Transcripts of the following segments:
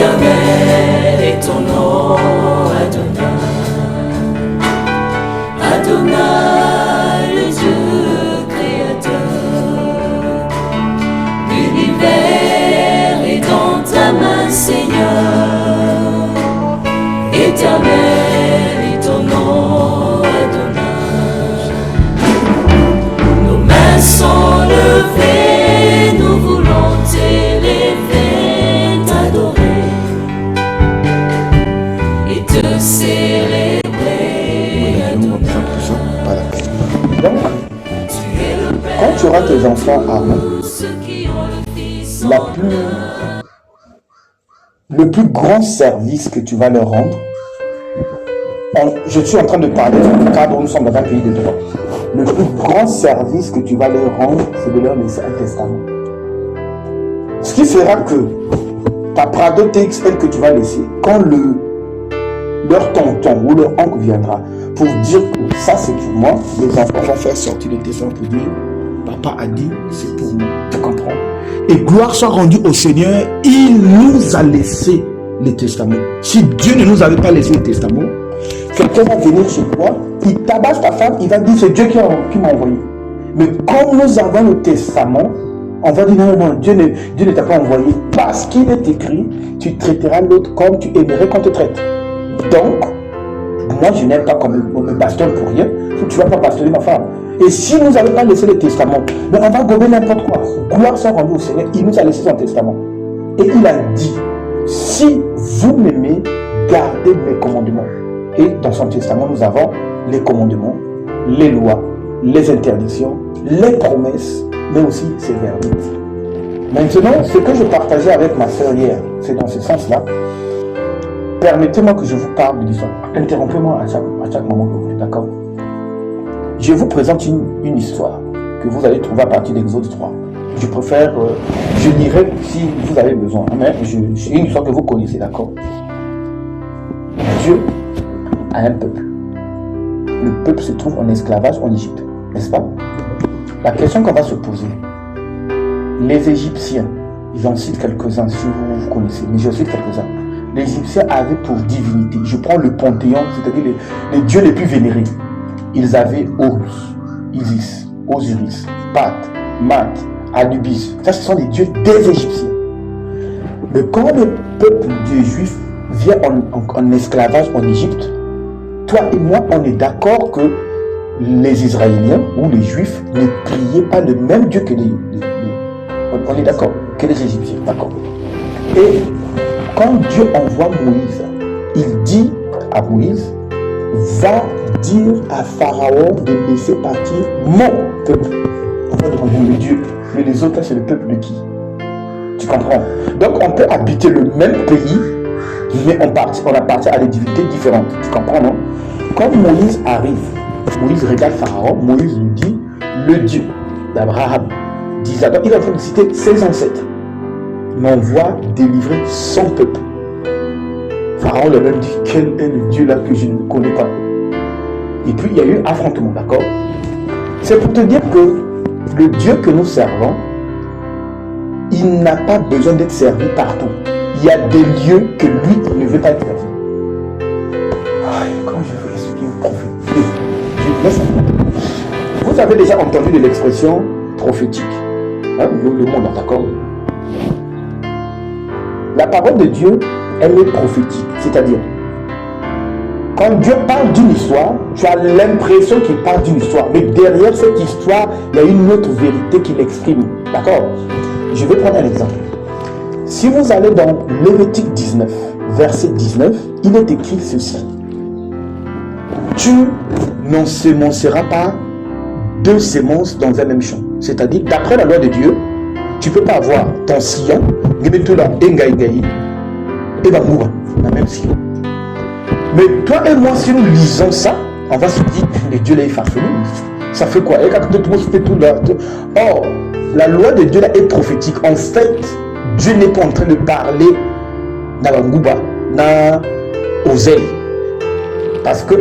Éternel est ton nom, Adonai. Adonai, le Dieu créateur. L'univers est dans ta main, Seigneur. Éternel est ton nom, Adonai. Nos mains sont levées, nous voulons t'élever, t'adorer et te célébrer, Adonai. Donc, quand tu auras tes enfants à main, le plus grand service que tu vas leur rendre, je suis en train de parler du cadre où nous sommes dans un pays de droit. Le plus grand service que tu vas leur rendre, c'est de leur laisser un testament. Ce qui fera que ta Prado TXL que tu vas laisser, quand leur tonton ou leur oncle viendra pour dire que ça c'est pour moi, les enfants vont faire sortir le testament pour dire papa a dit c'est pour moi. Tu comprends? Et gloire soit rendue au Seigneur, il nous a laissé le testament. Si Dieu ne nous avait pas laissé le testament, quelqu'un va venir chez toi, il tabasse ta femme, il va dire c'est Dieu qui m'a envoyé. Mais comme nous avons le testament, on va dire non, Dieu ne t'a pas envoyé. Parce qu'il est écrit, tu traiteras l'autre comme tu aimerais qu'on te traite. Donc, moi je n'aime pas qu'on me bastonne pour rien, tu ne vas pas bastonner ma femme. Et si nous n'avons pas laissé le testament, mais on va gober n'importe quoi. Gloire soit rendue au Seigneur, il nous a laissé son testament. Et il a dit, si vous m'aimez, gardez mes commandements. Et dans son testament, nous avons les commandements, les lois, les interdictions, les promesses, mais aussi ses verdicts. Maintenant, ce que je partageais avec ma soeur hier, c'est dans ce sens-là. Permettez-moi que je vous parle de l'histoire. Interrompez-moi à chaque moment que vous voulez, d'accord? Je vous présente une histoire que vous allez trouver à partir d'Exode 3. Je préfère, je lirai si vous avez besoin, mais c'est une histoire que vous connaissez, d'accord? Dieu a un peuple. Le peuple se trouve en esclavage en Égypte, n'est-ce pas? La question qu'on va se poser, les Égyptiens, j'en cite quelques-uns si vous connaissez, mais je cite quelques-uns. Les Égyptiens avaient pour divinité, je prends le panthéon, c'est-à-dire les dieux les plus vénérés. Ils avaient Horus, Isis, Osiris, Pat, Mat, Anubis. Ça, ce sont les dieux des Égyptiens. Mais quand le peuple des Juifs vient en esclavage en Égypte, toi et moi, on est d'accord que les Israéliens ou les Juifs ne priaient pas le même Dieu que on est d'accord, que les Égyptiens, d'accord. Et quand Dieu envoie Moïse, il dit à Moïse, va dire à Pharaon de laisser partir mon peuple. On va demander le Dieu, mais les autres, c'est le peuple de qui? Tu comprends? Donc on peut habiter le même pays, mais on appartient à des divinités différentes. Tu comprends, non? Quand Moïse arrive, Moïse regarde Pharaon, Moïse lui dit, le Dieu d'Abraham, d'Isaac, il est en train de citer ses ancêtres, m'envoie délivrer son peuple. Pharaon lui-même dit, quel est le Dieu là que je ne connais pas? Et puis il y a eu un affrontement, d'accord? C'est pour te dire que le Dieu que nous servons, il n'a pas besoin d'être servi partout. Il y a des lieux que lui, il ne veut pas être servi. Comment je veux expliquer un prophète? Vous avez déjà entendu de l'expression prophétique. Hein, le monde, d'accord? La parole de Dieu, elle est prophétique. C'est-à-dire, quand Dieu parle d'une histoire, tu as l'impression qu'il parle d'une histoire. Mais derrière cette histoire, il y a une autre vérité qu'il exprime. D'accord? Je vais prendre un exemple. Si vous allez dans Lévitique 19, verset 19, il est écrit ceci. Tu n'ensemenceras pas deux semences dans un même champ. C'est-à-dire, d'après la loi de Dieu, tu ne peux pas avoir ton sillon, et la même sillon. Mais toi et moi, si nous lisons ça, on va se dire, mais Dieu là est farfelu. Ça fait quoi? Or, la loi de Dieu là est prophétique. En fait, Dieu n'est pas en train de parler d'Abangouba, na Oseille. Parce que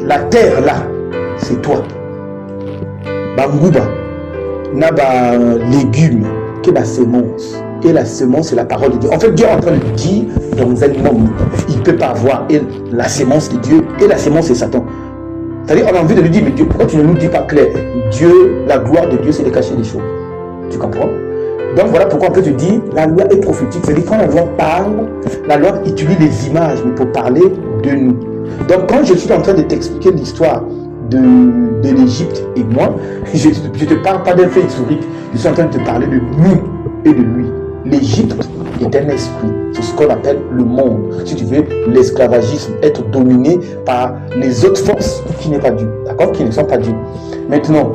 la terre là, c'est toi. Bangouba, na ba légumes, que ba sémence. et la semence, c'est la parole de Dieu. En fait, Dieu est en train de dire dans un homme, il ne peut pas avoir la semence de Dieu et la semence c'est Satan. C'est-à-dire, on a envie de lui dire, mais Dieu, pourquoi tu ne nous dis pas clair? Dieu, la gloire de Dieu, c'est de cacher les choses. Tu comprends? Donc voilà pourquoi on peut te dire, la loi est prophétique. C'est-à-dire, quand la loi parle, la loi utilise les images, mais pour parler de nous. Donc quand je suis en train de t'expliquer l'histoire de l'Égypte et moi, je ne te parle pas d'un fait historique, je suis en train de te parler de nous et de lui. L'Égypte est un esprit, c'est ce qu'on appelle le monde. Si tu veux, l'esclavagisme, être dominé par les autres forces qui n'est pas Dieu, d'accord, qui ne sont pas Dieu. Maintenant,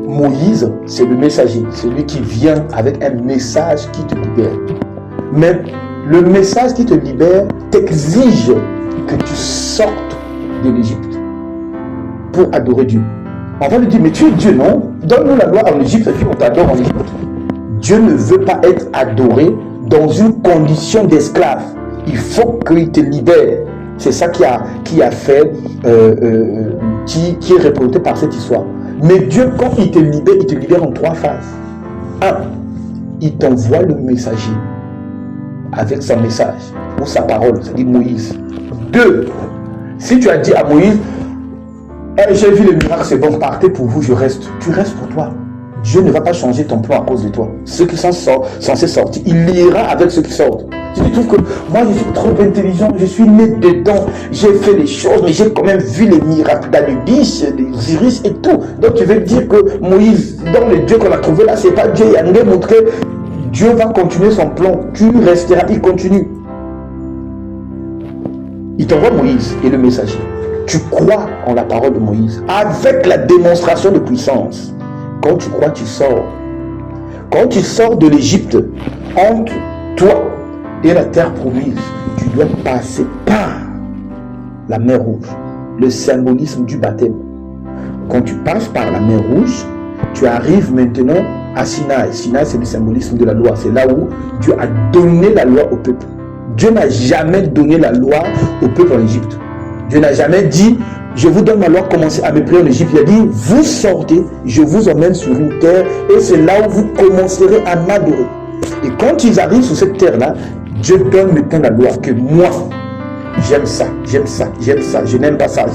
Moïse, c'est le messager, celui qui vient avec un message qui te libère. Mais le message qui te libère t'exige que tu sortes de l'Égypte pour adorer Dieu. On va lui dire, mais tu es Dieu, non? Donne-nous la loi en Égypte et puis on t'adore en Égypte. Dieu ne veut pas être adoré dans une condition d'esclave. Il faut qu'il te libère. C'est ça qui a fait, qui est représenté par cette histoire. Mais Dieu, quand il te libère en 3 phases. 1, il t'envoie le messager avec son message ou sa parole, c'est-à-dire Moïse. 2, si tu as dit à Moïse, hey, j'ai vu le miracle, c'est bon, partez pour vous, je reste. Tu restes pour toi. Dieu ne va pas changer ton plan à cause de toi. Ceux qui sont censés sortir, il ira avec ceux qui sortent. Si tu trouves que moi je suis trop intelligent, je suis né dedans, j'ai fait les choses, mais j'ai quand même vu les miracles d'Anubis, des Iris et tout. Donc tu veux dire que Moïse, dans le Dieu qu'on a trouvé là, c'est pas Dieu, il y a rien montré. Dieu va continuer son plan, tu resteras, il continue. Il t'envoie Moïse et le messager. Tu crois en la parole de Moïse avec la démonstration de puissance. Quand tu crois, tu sors. Quand tu sors de l'Égypte, entre toi et la terre promise, tu dois passer par la mer Rouge, le symbolisme du baptême. Quand tu passes par la mer Rouge, tu arrives maintenant à Sinaï. Sinaï, c'est le symbolisme de la loi. C'est là où Dieu a donné la loi au peuple. Dieu n'a jamais donné la loi au peuple en Égypte. Dieu n'a jamais dit, je vous donne ma loi, commencez à me prier en Égypte. Il a dit, vous sortez, je vous emmène sur une terre et c'est là où vous commencerez à m'adorer. Et quand ils arrivent sur cette terre-là, Dieu donne maintenant la loi que moi, j'aime ça, j'aime ça, j'aime ça, je n'aime pas ça.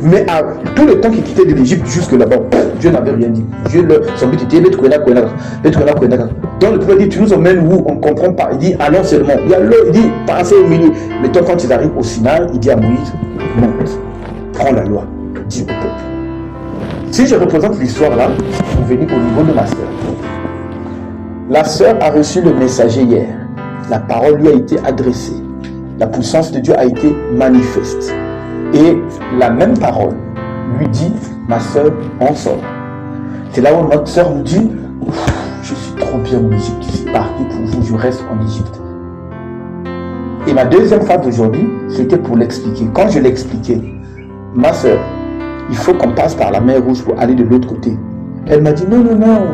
Mais à tout le temps qu'il quittait de l'Égypte jusque là-bas, Dieu n'avait rien dit. Dieu, son but était, donc le peuple dit, tu nous emmènes où? On ne comprend pas. Il dit, allons seulement. Il y a l'eau, il dit, passez au milieu. Mais quand ils arrivent au Sinaï, il dit à Moïse, monte, prends la loi, dis au peuple. Si je représente l'histoire là, vous venez au niveau de ma sœur. La sœur a reçu le messager hier. La parole lui a été adressée. La puissance de Dieu a été manifeste. Et la même parole lui dit, ma sœur, on sort. C'est là où notre sœur nous dit, je suis trop bien en Égypte, je suis parti pour vous, je reste en Égypte. Et ma deuxième phase d'aujourd'hui, c'était pour l'expliquer. Quand je l'expliquais, ma sœur, il faut qu'on passe par la mer Rouge pour aller de l'autre côté. Elle m'a dit, non, non, non,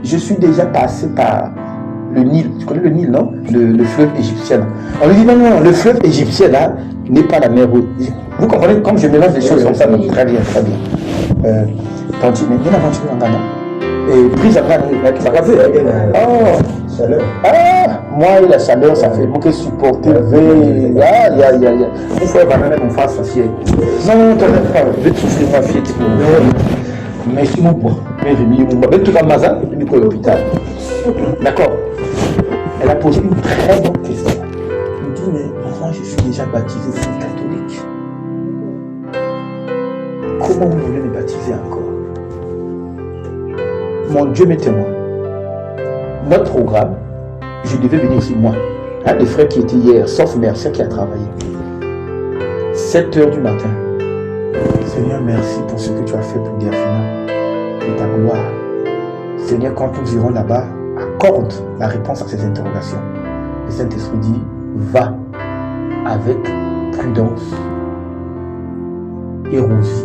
je suis déjà passé par le Nil. Tu connais le Nil, non? Le fleuve égyptien. On lui dit, non, non, le fleuve égyptien, là, n'est pas la mer Rouge. Vous comprenez, comme je mélange les choses comme ça, donc très bien, très bien. Quand il y a une aventure en Ghana, et prise à bras, ça va faire. Oh, chaleur. Ah, moi et la chaleur, ça fait beaucoup supporter. Une fois, banane, on fasse facile. Non, t'inquiète pas, je vais toucher ma fille. Mais si mon bois, mais j'ai mis mon bois. Mais tout à Mazan, je vais à l'hôpital. D'accord. Elle a posé une très bonne question. Elle me dit, mais moi, je suis déjà baptisé, je suis catholique. Comment vous voulez me baptiser encore? Mon Dieu m'est témoin. Notre programme, je devais venir ici, moi. Un des frères qui était hier, sauf Mercier qui a travaillé. 7 h du matin. Seigneur, merci pour ce que tu as fait pour Diafina et ta gloire. Seigneur, quand nous irons là-bas, accorde la réponse à ces interrogations. Le Saint-Esprit dit, va avec prudence et rosie.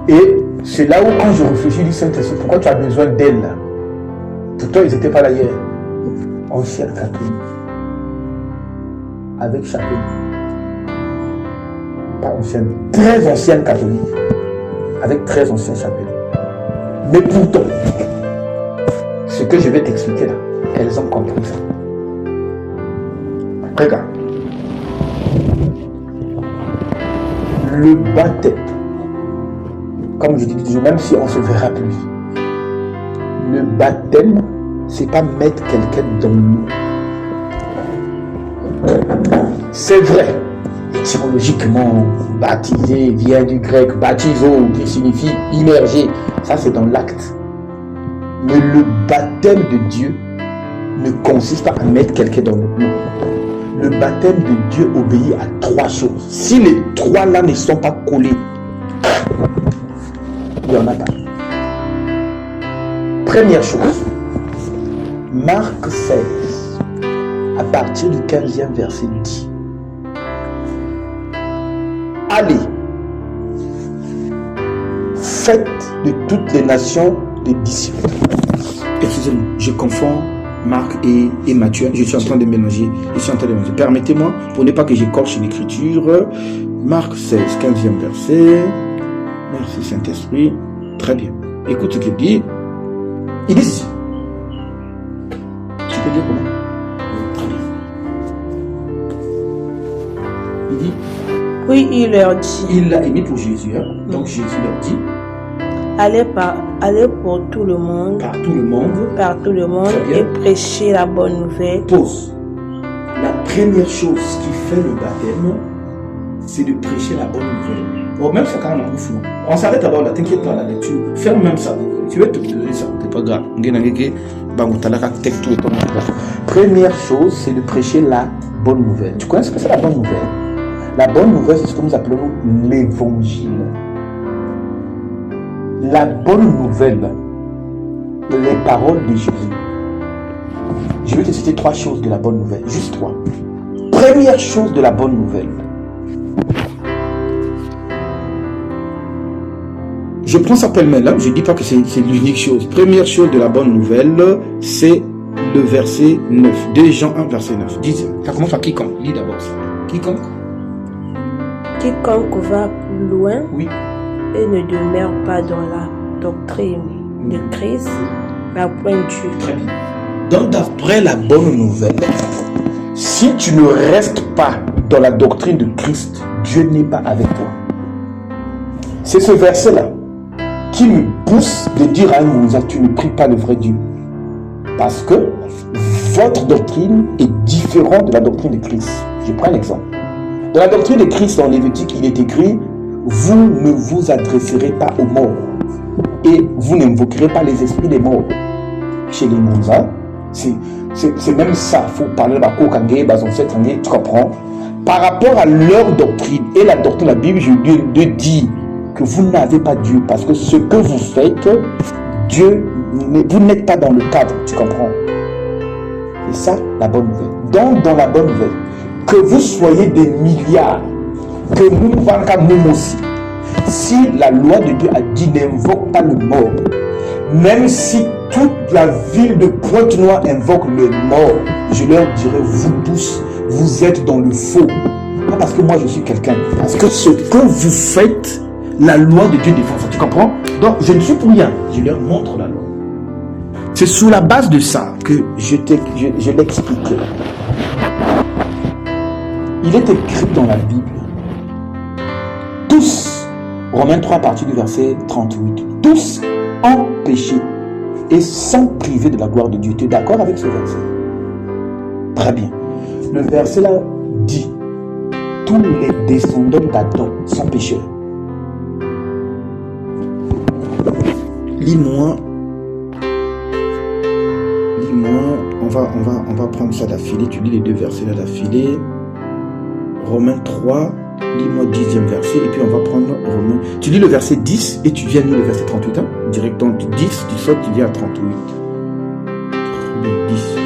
Et c'est là où, quand je réfléchis, je dis, Saint-Esprit, pourquoi tu as besoin d'elle là? Pourtant, ils n'étaient pas là hier. Ancienne catholique. Avec chapelle. Pas ancienne, très ancienne catholique. Avec très ancienne chapelle. Mais pourtant, Ce que je vais t'expliquer là, elles ont compris ça. Regarde. Le baptême, comme je dis toujours, même si on ne se verra plus, le baptême, c'est pas mettre quelqu'un dans l'eau. C'est vrai, étymologiquement, baptisé vient du grec baptizo, qui signifie immerger. Ça, c'est dans l'acte. Mais le baptême de Dieu ne consiste pas à mettre quelqu'un dans l'eau. Le baptême de Dieu obéit à 3 choses. Si les 3 là ne sont pas collés, il n'y en a pas. Première chose, Marc 16, à partir du 15e verset dit: allez, faites de toutes les nations des disciples. Excusez-moi, je confonds Marc et Matthieu. Je suis en train de mélanger. Permettez-moi, pour ne pas que j'écorche l'écriture. Marc 16, 15e verset. Merci Saint-Esprit. Très bien. Écoute ce qu'il dit. Il dit ceci. Tu peux dire comment? Très bien. Il dit. Oui, il leur dit. Il l'a émis pour Jésus. Hein? Donc Jésus leur dit. Allez pour tout le monde. Par tout le monde. Par tout le monde. Et prêcher la bonne nouvelle. Pause. La première chose qui fait le baptême, c'est de prêcher la bonne nouvelle. Oh, même ça quand on a flou. On s'arrête d'abord là, t'inquiète pas la lecture. Ferme même ça. Tu vas te donner ça. C'est pas grave. Première chose, c'est de prêcher la bonne nouvelle. Tu connais ce que c'est la bonne nouvelle? La bonne nouvelle, c'est ce que nous appelons l'évangile. La bonne nouvelle, les paroles de Jésus. Je vais te citer 3 choses de la bonne nouvelle, juste 3. Première chose de la bonne nouvelle. Je prends ça pêle-mêle, là, je ne dis pas que c'est l'unique chose. Première chose de la bonne nouvelle, c'est le verset 9. 2 Jean 1, verset 9. Dis, ça commence par quiconque. Lis d'abord ça. Quiconque. Quiconque va plus loin. Oui. Et ne demeure pas dans la doctrine de Christ, la pointe Dieu. Très bien. Donc, d'après la bonne nouvelle, si tu ne restes pas dans la doctrine de Christ, Dieu n'est pas avec toi. C'est ce verset-là qui me pousse de dire à un Moussa, tu ne pries pas le vrai Dieu. Parce que votre doctrine est différente de la doctrine de Christ. Je prends l'exemple. Dans la doctrine de Christ, en Lévitique, il est écrit: vous ne vous adresserez pas aux morts et vous n'invoquerez pas les esprits des morts. Chez les Moussa, c'est même ça. Il faut parler de Bako Kangé, Bazonset Kangé, tu comprends? Par rapport à leur doctrine et la doctrine de la Bible, je dis que vous n'avez pas Dieu parce que ce que vous faites, Dieu, vous n'êtes pas dans le cadre, tu comprends? C'est ça la bonne nouvelle. Donc, dans la bonne nouvelle, que vous soyez des milliards, que nous aussi, si la loi de Dieu a dit n'invoque pas le mort, même si toute la ville de Pointe-Noire invoque le mort, je leur dirai, vous tous, vous êtes dans le faux. Pas parce que moi je suis quelqu'un, parce que ce que vous faites, la loi de Dieu défend ça, tu comprends? Donc je ne suis pour rien, je leur montre la loi. C'est sous la base de ça que je l'explique. Il est écrit dans la Bible, tous, Romains 3 à partir du verset 38, tous ont péché et sont privés de la gloire de Dieu. Tu es d'accord avec ce verset? Très bien. Le verset là dit, tous les descendants d'Adam sont pécheurs. Lis-moi, on va prendre ça d'affilée. Tu lis les 2 versets là d'affilée. Romains 3, lis-moi 10e verset, et puis on va prendre Romains. Tu lis le verset 10 et tu viens lire le verset 38, hein? Directement 10, tu sautes, tu viens à 38. Le 10,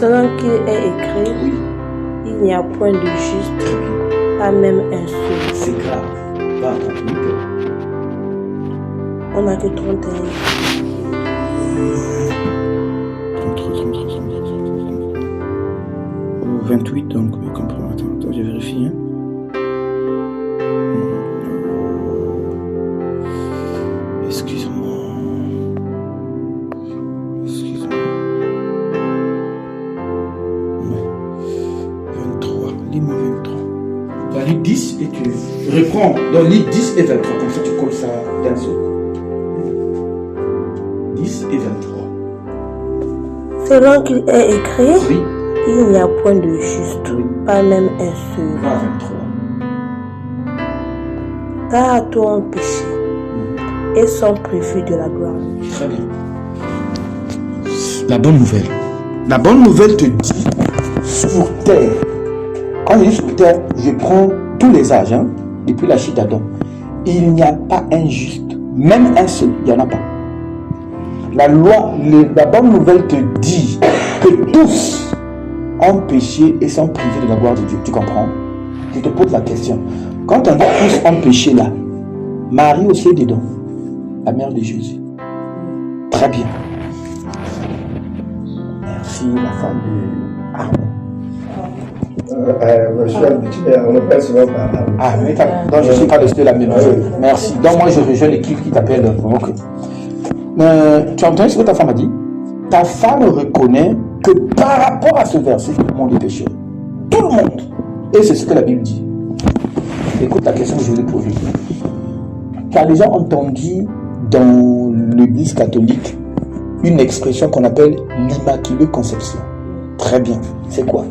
Selon qu'il est écrit, oui. Il n'y a point de juste, pas même un seul. C'est grave. Va à 38. On n'a que 31. 28, donc, attends, je vérifie. Hein. 10 et tu reprends. Donc lis 10 et 23. Comme ça, tu colles ça d'un seul. 10 et 23. Selon qu'il est écrit, Oui. il n'y a point de juste, Oui. pas même un seul. 23. Car tous ont péché et sont privés de la gloire. Très bien. La bonne nouvelle. La bonne nouvelle te dit, sur terre, quand je dis sur terre, je prends tous les âges, hein, depuis la chute d'Adam. Il n'y a pas un juste, même un seul, il n'y en a pas. La loi, la bonne nouvelle te dit que tous ont péché et sont privés de la gloire de Dieu. Tu comprends? Je te pose la question. Quand on dit tous ont péché là, Marie aussi est dedans, la mère de Jésus. Très bien. Merci, la femme de Armand. Je suis habitué, on me parle souvent par là. Ah, mais donc je ne suis pas resté la même. Merci. Donc moi je rejoins l'équipe qui t'appelle. Ok. Tu as entendu ce que ta femme a dit? Ta femme reconnaît que par rapport à ce verset, tout le monde est péché. Tout le monde. Et c'est ce que la Bible dit. Écoute la question que je vais te poser. Tu as déjà entendu dans l'église catholique une expression qu'on appelle l'Immaculée Conception. Très bien. C'est quoi?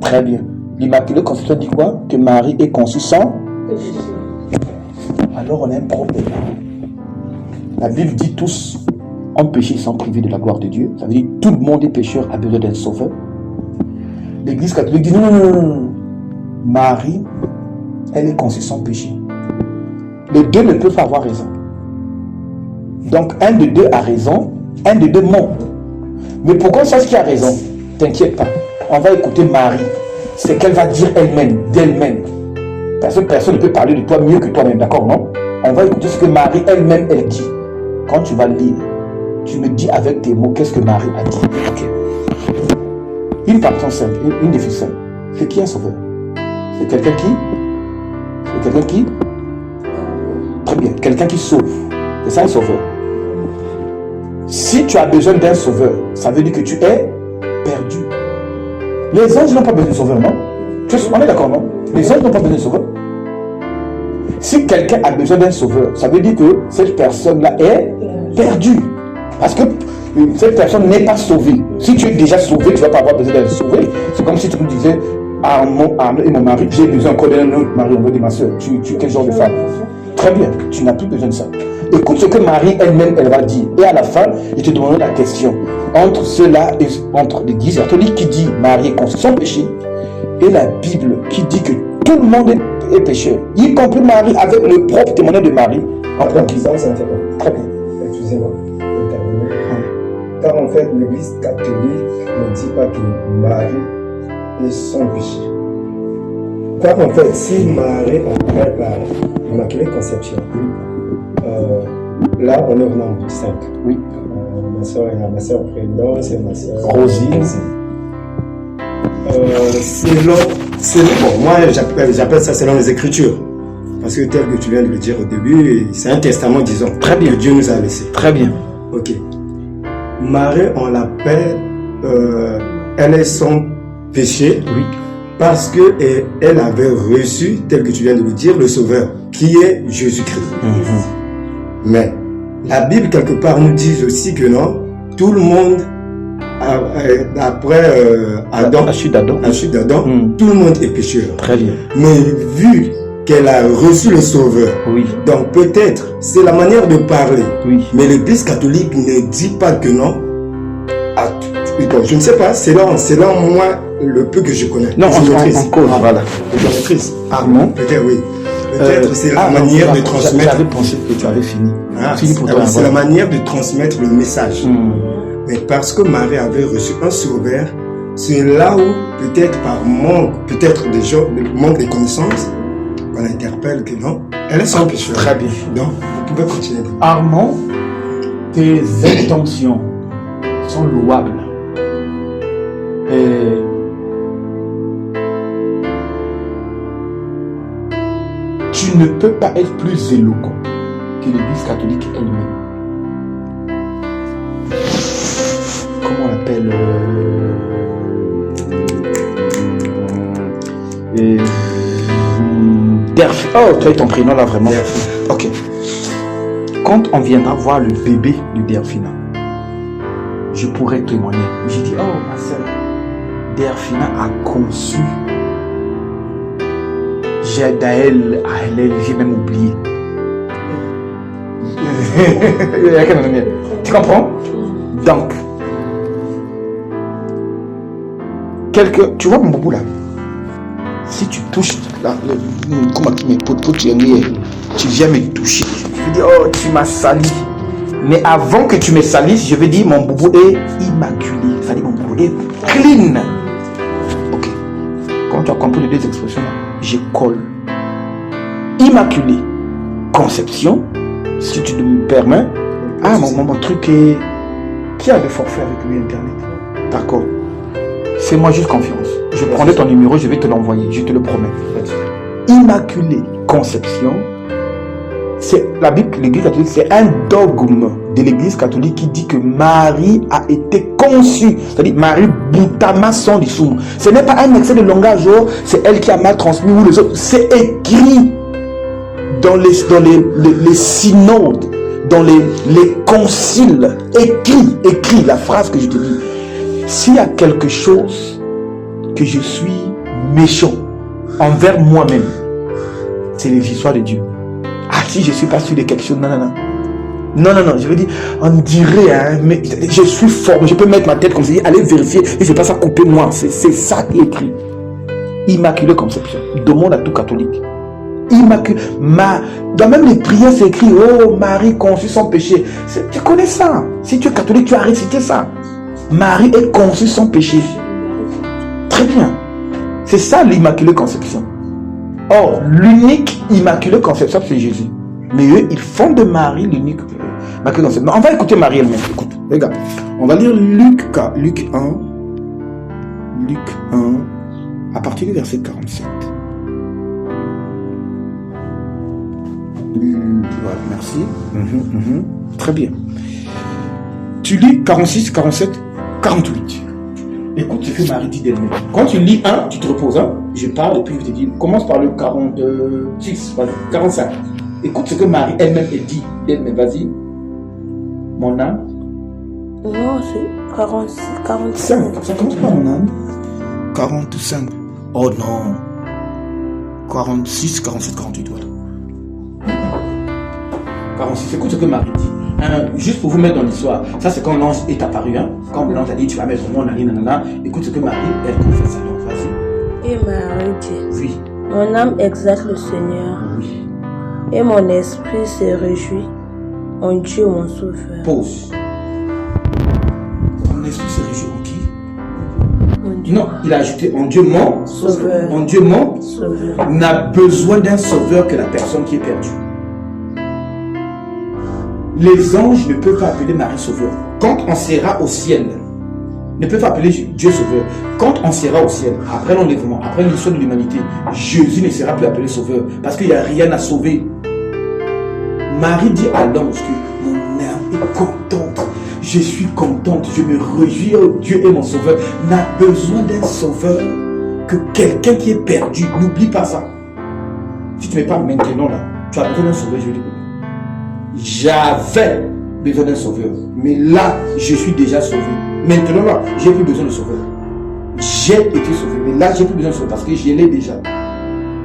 Très bien. L'Immaculée Conception dit quoi? Que Marie est conçue sans? Alors on a un problème. La Bible dit tous ont péché sans priver de la gloire de Dieu. Ça veut dire tout le monde est pécheur, a besoin d'un sauveur. L'église catholique dit non. Marie, elle est conçue sans péché. Les deux ne peuvent pas avoir raison. Donc un de deux a raison, un de deux ment. Mais pour qu'on sache qui a raison, t'inquiète pas. On va écouter Marie. C'est qu'elle va dire elle-même, d'elle-même. Parce que personne ne peut parler de toi mieux que toi-même, d'accord, non? On va écouter ce que Marie elle-même, elle dit. Quand tu vas lire, tu me dis avec tes mots qu'est-ce que Marie a dit. Okay. Une partie simple, une définition simple. C'est qui un sauveur? C'est quelqu'un qui? C'est quelqu'un qui? Très bien, quelqu'un qui sauve. C'est ça un sauveur. Si tu as besoin d'un sauveur, ça veut dire que tu es perdu. Les anges n'ont pas besoin de sauveur, non? On est d'accord, non? Les anges n'ont pas besoin de sauveur. Si quelqu'un a besoin d'un sauveur, ça veut dire que cette personne-là est perdue. Parce que cette personne n'est pas sauvée. Si tu es déjà sauvé, tu ne vas pas avoir besoin d'être sauvé. C'est comme si tu me disais, Arnaud et mon mari, j'ai besoin encore d'un autre mari. On veut dire, ma soeur, tu es quel genre de femme? Très bien, tu n'as plus besoin de ça. Écoute ce que Marie elle-même, elle va dire. Et à la fin, je te demanderai la question. Entre cela et entre l'Église catholique qui dit Marie est conçue sans péché, et la Bible qui dit que tout le monde est pécheur, y compris Marie, avec le propre témoignage de Marie. Après, ça s'interrompt. Très bien. Excusez-moi. Car en fait, l'Église catholique ne dit pas que Marie est sans péché. Car en fait, si Marie appelle par l'Immaculée Conception, là on est au nombre 5. Oui. Ma soeur Présidence et ma soeur Rosine. Bon, moi j'appelle ça selon les Écritures. Parce que tel que tu viens de le dire au début, c'est un testament, disons, très bien, que Dieu nous a laissé. Très bien. Ok. Marie, on l'appelle, elle est sans péché. Oui. Parce qu'elle avait reçu, tel que tu viens de le dire, le Sauveur, qui est Jésus-Christ. Mais la Bible, quelque part, nous dit aussi que non, tout le monde, après Adam, la chute d'Adam, tout le monde est pécheur. Très bien. Mais vu qu'elle a reçu le Sauveur, oui. Donc peut-être, c'est la manière de parler. Oui. Mais l'Église catholique ne dit pas que non. Je ne sais pas, c'est là moi le peu que je connais. Non, on cause, voilà. Je maîtrise. Armand. Peut-être oui. Peut-être c'est la manière de transmettre. J'avais pensé que tu avais fini. C'est la manière de transmettre le message. Mais parce que Marie avait reçu un sauveur, c'est là où peut-être par manque, peut-être des gens, manque de connaissances, qu'on interpelle que non, elle est sans péché. Très bien. Donc, vous pouvez continuer. Armand, tes intentions sont louables. Et tu ne peux pas être plus éloquent que l'Église catholique elle-même. Comment on l'appelle Derfina. Oh, toi et ton prénom là vraiment. Ok. Quand on viendra voir le bébé de Derfina, je pourrais témoigner. J'ai dit, oh ma soeur, Derfina a conçu Jadaël, j'ai même oublié. Tu comprends? Donc, tu vois mon boubou là? Si tu touches là, tu viens me toucher. Je vais dire, oh, tu m'as sali. Mais avant que tu me salisses, je vais dire, mon boubou est immaculé. Ça dit, mon boubou est clean. Ok. Quand tu as compris les deux expressions là, je colle. Immaculé. Conception. Si tu me permets. Ah, mon truc est... Qui a le forfait avec lui Internet? D'accord. Fais-moi juste confiance. Je prendrai ton numéro, je vais te l'envoyer. Je te le promets. Immaculée conception. C'est la Bible, l'Église catholique, c'est un dogme de l'Église catholique qui dit que Marie a été conçue. C'est-à-dire Marie Boutama son dissous. Ce n'est pas un excès de langage, c'est elle qui a mal transmis ou les autres. C'est écrit dans les synodes, dans les conciles. Écrit la phrase que je te dis. S'il y a quelque chose que je suis méchant envers moi-même, c'est les histoires de Dieu. Ah, si je suis pas sûr de quelque chose, non, je veux dire, on dirait, hein, mais je suis fort, je peux mettre ma tête comme ça, allez vérifier, et c'est pas ça couper moi, c'est ça qui est écrit. Immaculée conception, demande à tout catholique. Immaculée, dans même les prières c'est écrit, oh Marie conçue sans péché. Tu connais ça, si tu es catholique, tu as récité ça. Marie est conçue sans péché. Très bien. C'est ça l'immaculée conception. Or, l'unique immaculée conception, c'est Jésus. Mais eux, ils font de Marie l'unique immaculée conception. On va écouter Marie elle-même. Écoute, regarde. On va lire Luc 1, à partir du verset 47. Voilà, merci. Très bien. Tu lis 46, 47, 48. Écoute ce que Marie dit d'elle-même. Quand tu lis 1, tu te reposes. Hein? Je parle et puis je te dis, commence par le 46, vas-y, 45. Écoute ce que Marie elle-même dit d'elle-même. Vas-y. Mon âme. Non, c'est 46, 45. Ça commence par mon âme. 45. Oh non. 46, 47, 48. Voilà. 46. Écoute ce que Marie dit. Juste pour vous mettre dans l'histoire, ça c'est quand l'ange est apparu, hein? Quand l'ange a dit tu vas mettre mon ami, nanana. Écoute ce que Marie, elle confesse alors, vas-y. Et Marie dit, oui. Mon âme exalte le Seigneur, oui. Et mon esprit se réjouit en Dieu mon sauveur. Pause. Mon esprit se réjouit en qui? Mon Dieu. Non, il a ajouté en Dieu mon sauveur. En Dieu mon sauveur. N'a besoin d'un sauveur que la personne qui est perdue. Les anges ne peuvent pas appeler Marie sauveur. Quand on sera au ciel, ne peuvent pas appeler Dieu sauveur. Quand on sera au ciel, après l'enlèvement, après l'histoire de l'humanité, Jésus ne sera plus appelé sauveur parce qu'il n'y a rien à sauver. Marie dit à l'ange que mon âme est contente, je suis contente, je me réjouis, oh, Dieu est mon sauveur. N'a besoin d'un sauveur que quelqu'un qui est perdu. N'oublie pas ça. Si tu ne me parles maintenant là, tu as besoin d'un sauveur, je vais dire. J'avais besoin d'un sauveur, mais là, je suis déjà sauvé. Maintenant, là, j'ai plus besoin de sauveur. J'ai été sauvé, mais là, j'ai plus besoin de sauveur parce que je l'ai déjà.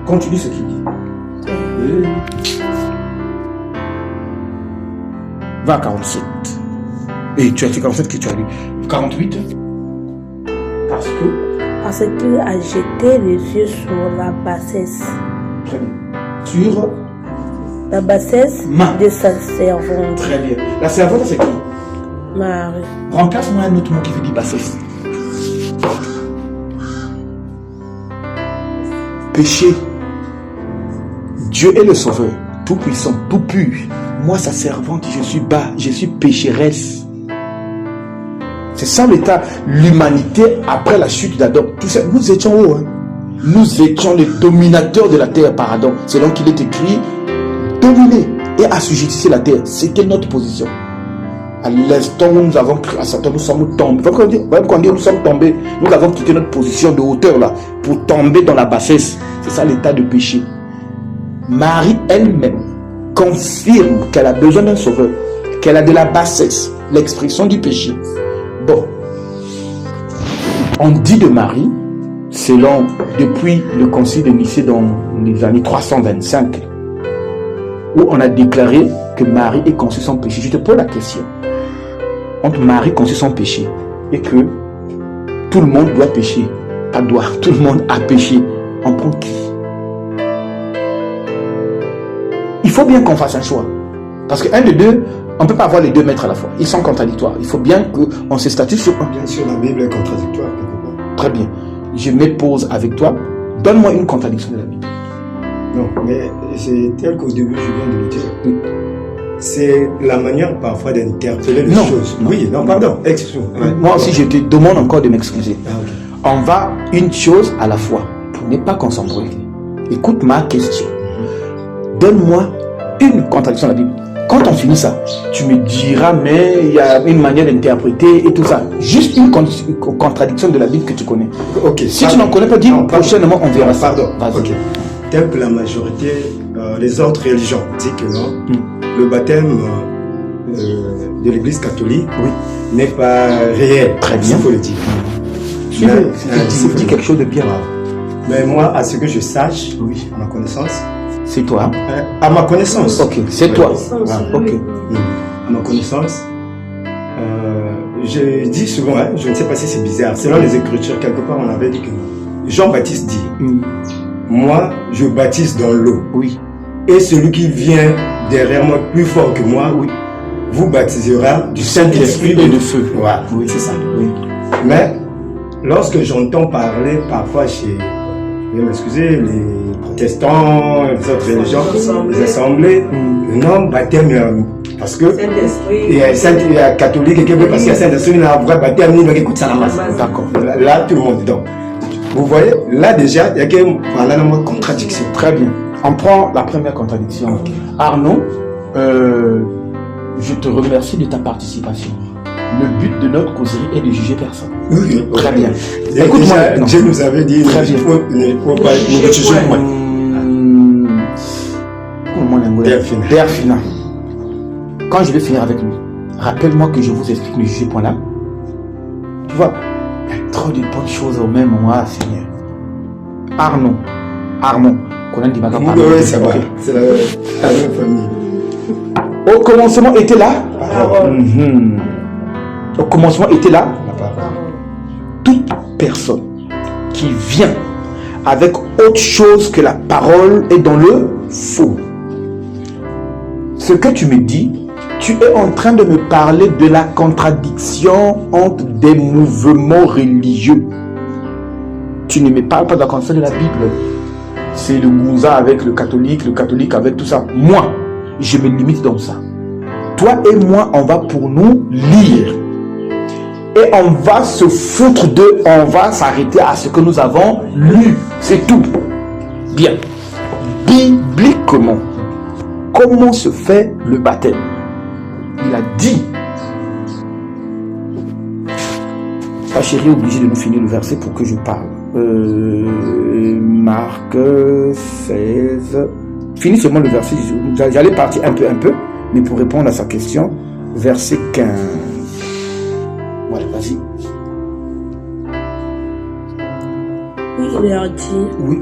Continue ce qu'il dit. Va à 47. Et tu as fait 47 que tu as lu. 48. Parce qu'il a jeté les yeux sur la bassesse. Très bien. Sur la bassesse de sa servante. Très bien. La servante, c'est qui? Marie. Remplace-moi un autre mot qui veut dire bassesse. Péché. Dieu est le sauveur, tout puissant, tout pur. Moi, sa servante, je suis bas, je suis pécheresse. C'est ça l'état, l'humanité après la chute d'Adam. Tout ça, nous étions haut. Hein? Nous étions les dominateurs de la terre par Adam. C'est donc qu'il est écrit dominer et assujettir la terre. C'était notre position. À l'instant où nous avons cru à Satan, nous sommes tombés. Quand on dit nous sommes tombés, nous avons quitté notre position de hauteur là pour tomber dans la bassesse. C'est ça l'état de péché. Marie elle-même confirme qu'elle a besoin d'un sauveur, qu'elle a de la bassesse, l'expression du péché. Bon, on dit de Marie, selon depuis le concile de Nicée dans les années 325, où on a déclaré que Marie est conçue sans péché. Je te pose la question. Entre Marie conçue sans péché et que tout le monde doit pécher, pas doit, tout le monde a péché, on prend qui? Il faut bien qu'on fasse un choix. Parce qu'un des deux, on ne peut pas avoir les deux maîtres à la fois. Ils sont contradictoires. Il faut bien qu'on se statue sur un. Bien sûr, la Bible est contradictoire. Très bien. Je me pose avec toi. Donne-moi une contradiction de la Bible. Non, mais c'est tel qu'au début, je viens de le dire. C'est la manière parfois d'interpeller les choses. Non. Oui, non, pardon, excuse-moi. Moi aussi, je te demande encore de m'excuser. Ah, okay. On va une chose à la fois, pour ne pas qu'on s'embrouille. Écoute ma question. Donne-moi une contradiction de la Bible. Quand on finit ça, tu me diras, mais il y a une manière d'interpréter et tout ça. Juste une contradiction de la Bible que tu connais. Ok. Si tu n'en connais pas, dis prochainement, on verra ça. Pardon. Ok. Tel que la majorité des autres religions disent que non, le baptême de l'Église catholique n'est pas réel. Très bien. Il faut le dire. Tu dis quelque chose de bien. Mais moi, à ce que je sache, à ma connaissance, c'est toi. À ma connaissance. Ok, c'est toi. Ok. À ma connaissance, je dis souvent, je ne sais pas si c'est bizarre, selon les Écritures, quelque part on avait dit que Jean-Baptiste dit, moi je baptise dans l'eau. Oui. Et celui qui vient derrière moi, plus fort que moi, vous baptisera du Saint-Esprit et de feu. Voilà, oui, c'est ça. Oui. Mais lorsque j'entends parler parfois chez, je vais m'excuser, les protestants, les autres religions, les assemblées, non, baptême, parce que il y a catholique et parce qu'il y a Saint-Esprit, il y a un vrai baptême, il écoute ça la masse. D'accord. Là, tout le monde est donc. Vous voyez, là déjà, il y a une contradiction. Très bien. On prend la première contradiction. Okay. Arnaud, je te remercie de ta participation. Le but de notre causerie est de juger personne. Oui, très bien. Écoute-moi, Dieu nous avait dit, très bien. Il faut pas nous juger moi. Père Fina. Quand je vais finir avec lui, rappelle-moi que je vous explique le juger point là. Tu vois, il y a trop de bonnes choses au même moment, Seigneur. Arnaud, qu'on a dit maintenant. Oui, ça va. C'est la même famille. Au commencement était là. Au commencement était là. Toute personne qui vient avec autre chose que la parole est dans le faux. Ce que tu me dis, tu es en train de me parler de la contradiction entre des mouvements religieux. Tu ne me parles pas de la contradiction de la Bible. C'est le Gouza avec le catholique avec tout ça. Moi, je me limite dans ça. Toi et moi, on va pour nous lire. Et on va se foutre on va s'arrêter à ce que nous avons lu. C'est tout. Bien. Bibliquement, comment se fait le baptême? Il a dit. Ta chérie est obligée de nous finir le verset pour que je parle. Marc 16. Finis seulement le verset. J'allais partir un peu, mais pour répondre à sa question, verset 15. Voilà, vas-y. Oui, il leur dit. Oui.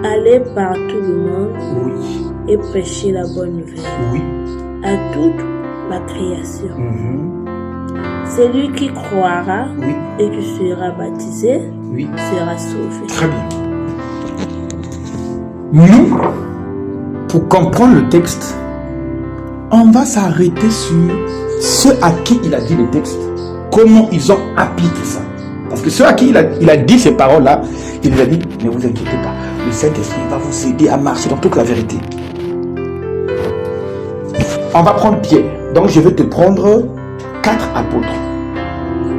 Allez par tout le monde. Oui. Et prêchez la bonne nouvelle. Oui. À toute la création. Celui qui croira et qui sera baptisé sera sauvé. Très bien. Nous, pour comprendre le texte, on va s'arrêter sur ceux à qui il a dit le texte, comment ils ont appliqué ça. Parce que ceux à qui il a dit ces paroles-là, il nous a dit, ne vous inquiétez pas, le Saint-Esprit va vous aider à marcher dans toute la vérité. On va prendre Pierre. Donc je vais te prendre 4 apôtres.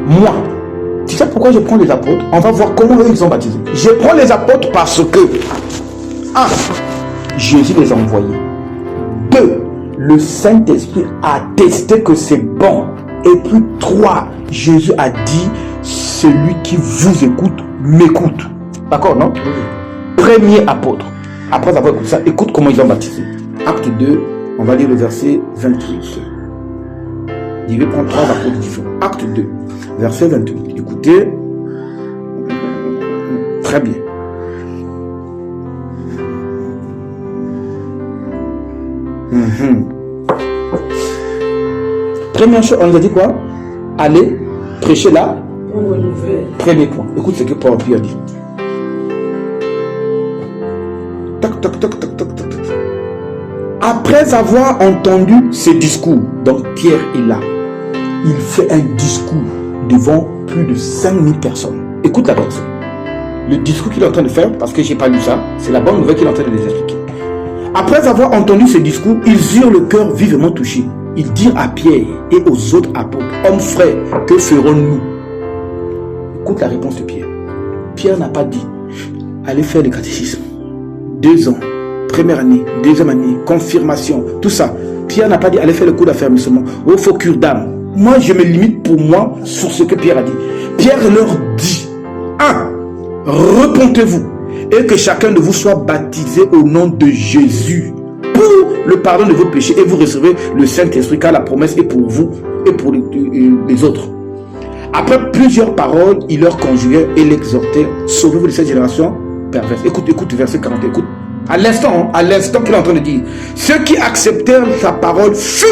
Moi, tu sais pourquoi je prends les apôtres? On va voir comment eux ils sont baptisés. Je prends les apôtres parce que 1. Jésus les a envoyés. 2. le Saint-Esprit a attesté que c'est bon. Et puis 3, Jésus a dit, celui qui vous écoute, m'écoute. D'accord, non? Premier apôtre. Après avoir écouté ça, écoute comment ils ont baptisé. Acte 2, on va lire le verset 28. Il va prendre 3 apôtres différents. Acte 2, verset 28. Écoutez. Très bien. Première chose, on nous a dit quoi? Allez, prêcher là. Premier point. Écoute ce que Paul Pierre dit. Tac, tac, tac, tac, tac, tac. Après avoir entendu ce discours, donc Pierre est là. Il fait un discours devant plus de 5000 personnes. Écoute la personne. Le discours qu'il est en train de faire, parce que je n'ai pas lu ça, c'est la bonne nouvelle qu'il est en train de les expliquer. Après avoir entendu ce discours, ils eurent le cœur vivement touché. Ils dirent à Pierre et aux autres apôtres, hommes frères, que ferons-nous? Écoute la réponse de Pierre. Pierre n'a pas dit, allez faire le catéchisme. 2 ans, première année, deuxième année, confirmation, tout ça. Pierre n'a pas dit, allez faire le cours d'affermissement. Oh, faut cure d'âme. Moi, je me limite pour moi sur ce que Pierre a dit. Pierre leur dit, 1. Repentez-vous et que chacun de vous soit baptisé au nom de Jésus pour le pardon de vos péchés et vous recevrez le Saint-Esprit, car la promesse est pour vous et pour les autres. Après plusieurs paroles, il leur conjuguait et l'exhortait, sauvez-vous de cette génération perverse. Écoute, verset 40, écoute. À l'instant qu'il est en train de dire, ceux qui acceptèrent sa parole furent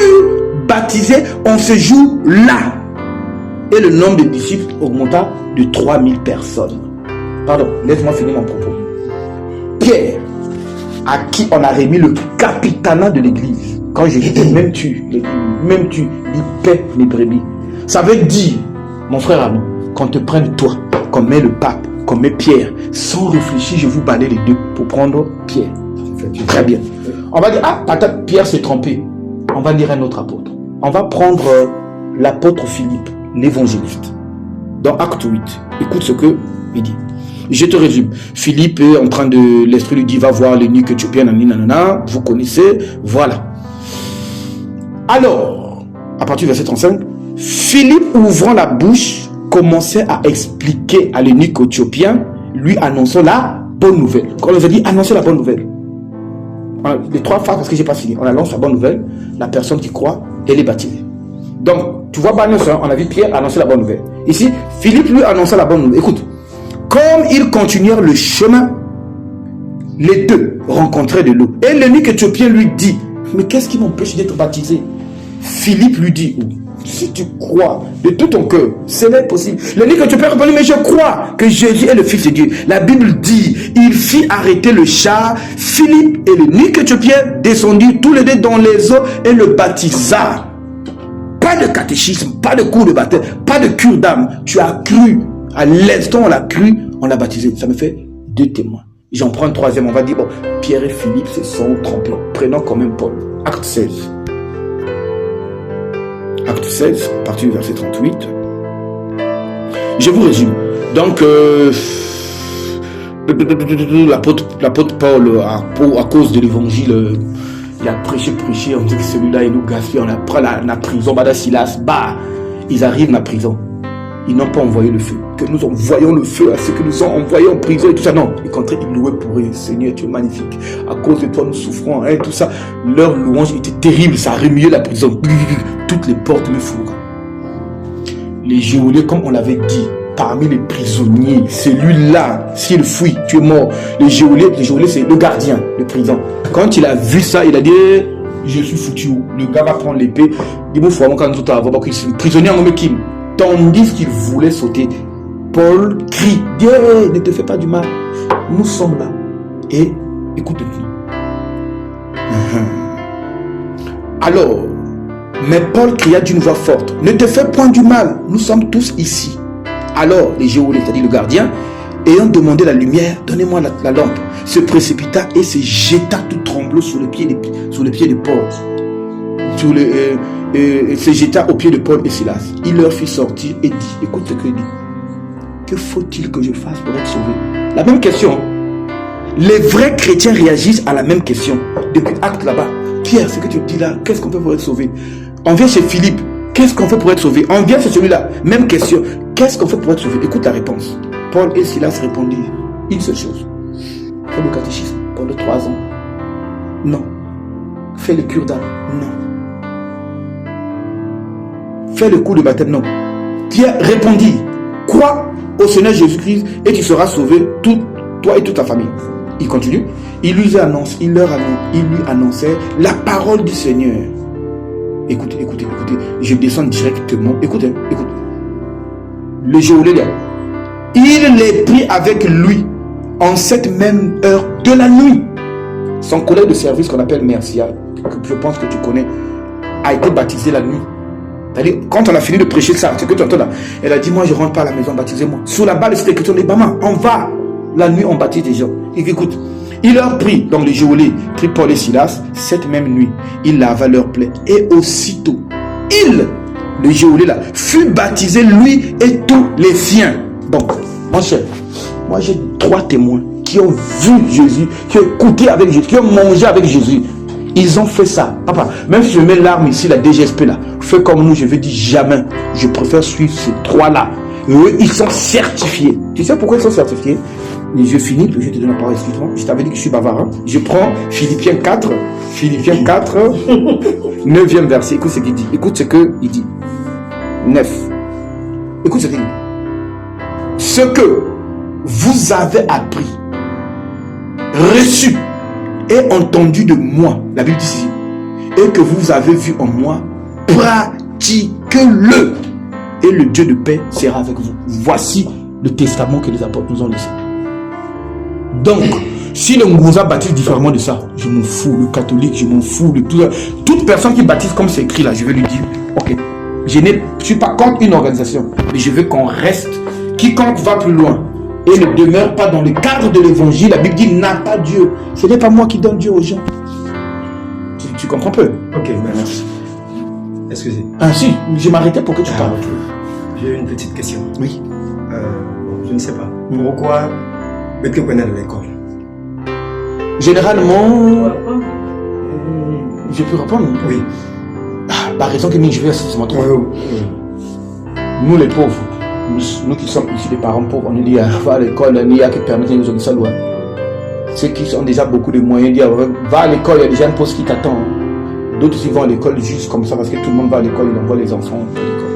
baptisés en ce jour-là. Et le nombre de disciples augmenta de 3000 personnes. Pardon, laisse-moi finir mon propos. Pierre, à qui on a remis le capitanat de l'église, quand je dis même tu, il paie mes brebis. Ça veut dire, mon frère Arnaud, qu'on te prenne toi, qu'on met le pape, qu'on met Pierre, sans réfléchir, je vous balaye les deux pour prendre Pierre. Très bien. On va dire, peut-être Pierre s'est trompé. On va lire un autre apôtre. On va prendre l'apôtre Philippe, l'évangéliste. Dans Acte 8, écoute ce que il dit. Je te résume. Philippe est en train de... L'esprit lui dit, va voir l'eunuque éthiopien, nanana, vous connaissez, voilà. Alors, à partir du verset 35, Philippe, ouvrant la bouche, commençait à expliquer à l'eunuque éthiopien, lui annonçant la bonne nouvelle. Quand on nous a dit, annoncer la bonne nouvelle. Les 3 phrases, parce que j'ai pas fini. On annonce la bonne nouvelle, la personne qui croit, elle est baptisée. Donc, tu vois pas, on a vu Pierre annoncer la bonne nouvelle. Ici, Philippe lui annonçait la bonne nouvelle. Écoute. Comme ils continuèrent le chemin, les deux rencontraient de l'eau. Et l'eunuque éthiopien lui dit, mais qu'est-ce qui m'empêche d'être baptisé? Philippe lui dit, si tu crois de tout ton cœur, c'est possible. L'eunuque éthiopien répondit, mais je crois que Jésus est le Fils de Dieu. La Bible dit, il fit arrêter le char. Philippe et l'eunuque éthiopien descendirent tous les deux dans les eaux et le baptisa. Pas de catéchisme, pas de cours de baptême, pas de cure d'âme. Tu as cru. À l'instant, on l'a cru, on l'a baptisé. Ça me fait 2 témoins. J'en prends un 3e. On va dire, bon, Pierre et Philippe se sont trompés. Prenons quand même Paul. Acte 16. Acte 16, à partir du verset 38. Je vous résume. Donc, l'apôtre Paul, à cause de l'évangile, il a prêché. On dit que celui-là, il nous gaspille. On apprend la prison. Bada Silas, ils arrivent dans la prison. Ils n'ont pas envoyé le feu. Que nous envoyons le feu à ceux que nous avons envoyés en prison et tout ça. Non, au contraire, ils louaient pour eux. Seigneur, tu es magnifique. À cause de toi, nous souffrons. Hein, tout ça. Leur louange était terrible. Ça a remué la prison. Toutes les portes me fourrent. Les geôliers, comme on l'avait dit, parmi les prisonniers, celui-là, s'il fuit, tu es mort. Les geôliers, c'est le gardien de prison. Quand il a vu ça, il a dit, je suis foutu. Le gars va prendre l'épée. Dis-moi, faut quand tout à prisonnier en Kim. Tandis qu'il voulait sauter, Paul crie, Dieu, ne te fais pas du mal. Nous sommes là. Et écoute-nous. Alors, mais Paul cria d'une voix forte, ne te fais point du mal, nous sommes tous ici. Alors, les geôliers, c'est-à-dire le gardien, ayant demandé la lumière, donnez-moi la lampe, se précipita et se jeta tout tremblant sur le pied de Paul. Se jeta aux pieds de Paul et Silas. Il leur fit sortir et dit, écoute ce qu'il dit, que faut-il que je fasse pour être sauvé? La même question. Les vrais chrétiens réagissent à la même question. Depuis Acte là-bas, Pierre, ce que tu dis là, qu'est-ce qu'on fait pour être sauvé? On vient chez Philippe, qu'est-ce qu'on fait pour être sauvé? On vient chez celui-là, même question, qu'est-ce qu'on fait pour être sauvé? Écoute la réponse. Paul et Silas répondirent une seule chose. Fais le catéchisme pendant 3 ans. Non. Fais le cure d'âme. Non. Fais le coup de baptême. Non. Pierre répondit, crois au Seigneur Jésus-Christ et tu seras sauvé, toi et toute ta famille. Il continue. Il lui annonçait la parole du Seigneur. Écoutez. Je descends directement. Écoute. Le geôlier là. Il les prit avec lui en cette même heure de la nuit. Son collègue de service qu'on appelle Mercia, que je pense que tu connais, a été baptisé la nuit. C'est-à-dire, quand on a fini de prêcher ça, ce que tu entends là, elle a dit, moi je rentre pas à la maison, baptisez-moi. Sous la balle de cette écriture, on dit, maman, on va. La nuit, on baptise des gens. Et écoute, il leur prit, donc les geôliers, prit Paul et Silas, cette même nuit, il lava leurs plaies. Et aussitôt, le geôlier là, fut baptisé, lui et tous les siens. Donc, mon cher, moi j'ai 3 témoins qui ont vu Jésus, qui ont écouté avec Jésus, qui ont mangé avec Jésus. Ils ont fait ça. Papa, même si je mets l'arme ici, la DGSP là, fais comme nous, je vais dire jamais. Je préfère suivre ces 3 là. Eux, ils sont certifiés. Tu sais pourquoi ils sont certifiés? Et je finis, puis je te donne la parole, excuse-moi. Je t'avais dit que je suis bavard. Hein? Je prends Philippiens 4, 9e verset. Écoute ce qu'il dit. Écoute ce qu'il dit. 9. Écoute ce qu'il dit. Ce que vous avez appris, reçu et entendu de moi, la Bible dit ici, et que vous avez vu en moi, pratiquez-le, et le Dieu de paix sera avec vous. Voici le testament que les apôtres nous ont laissé. Donc, si le Ngouza baptise différemment de ça, je m'en fous, le catholique, je m'en fous, toute personne qui baptise comme c'est écrit là, je vais lui dire, ok, je ne suis pas contre une organisation, mais je veux qu'on reste, quiconque va plus loin, et ne demeure pas dans le cadre de l'évangile, la Bible dit n'a pas Dieu. Ce n'est pas moi qui donne Dieu aux gens. Tu comprends peu? Ok, merci. Excusez. Ah si, je m'arrêtais pour que tu parles. Okay. J'ai une petite question. Oui. Je ne sais pas. Pourquoi tu connais l'école? Généralement, je peux répondre. Oui. Par raison que je vais c'est mon truc. Nous les pauvres, nous qui sommes ici des parents pauvres, on nous dit va à l'école, il n'y a que permettre de nous ça loin. Ceux qui ont déjà beaucoup de moyens disent va à l'école, il y a déjà un poste qui t'attend. D'autres ils vont à l'école juste comme ça parce que tout le monde va à l'école, ils envoient les enfants à l'école.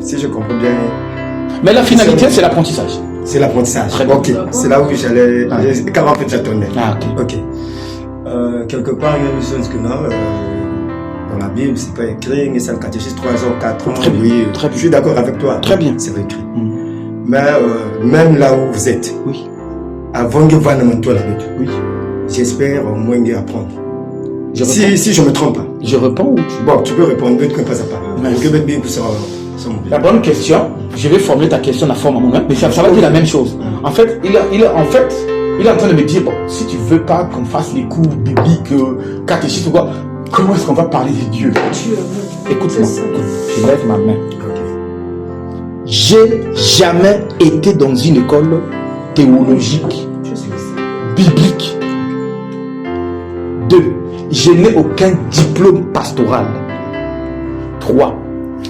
Si je comprends bien. Mais la finalité c'est l'apprentissage. C'est l'apprentissage. Très bien. Ok, c'est là où j'allais. Car en fait j'attendais. Ok. Quelque part il y a une chose que non. Dans la Bible, c'est pas écrit, mais c'est le catéchisme 3 ans, 4 ans. Très bien. Oui, très bien. Je suis d'accord avec toi. Très bien. C'est pas écrit. Mais même là où vous êtes, oui. Avant de voir le toi là-bas, oui. J'espère au moins apprendre. Si je me trompe pas. Je réponds ou tu... Bon, tu peux répondre, mais tu ne peux pas ça. La bonne question, je vais formuler ta question de la forme à moi-même, mais ça va dire la même chose. En fait, il est en train de me dire, bon, si tu veux pas qu'on fasse les cours bibliques, catéchistes ou quoi, comment est-ce qu'on va parler de Dieu? Écoute-moi, je lève ma main. J'ai jamais été dans une école théologique, biblique. 2. Je n'ai aucun diplôme pastoral. 3.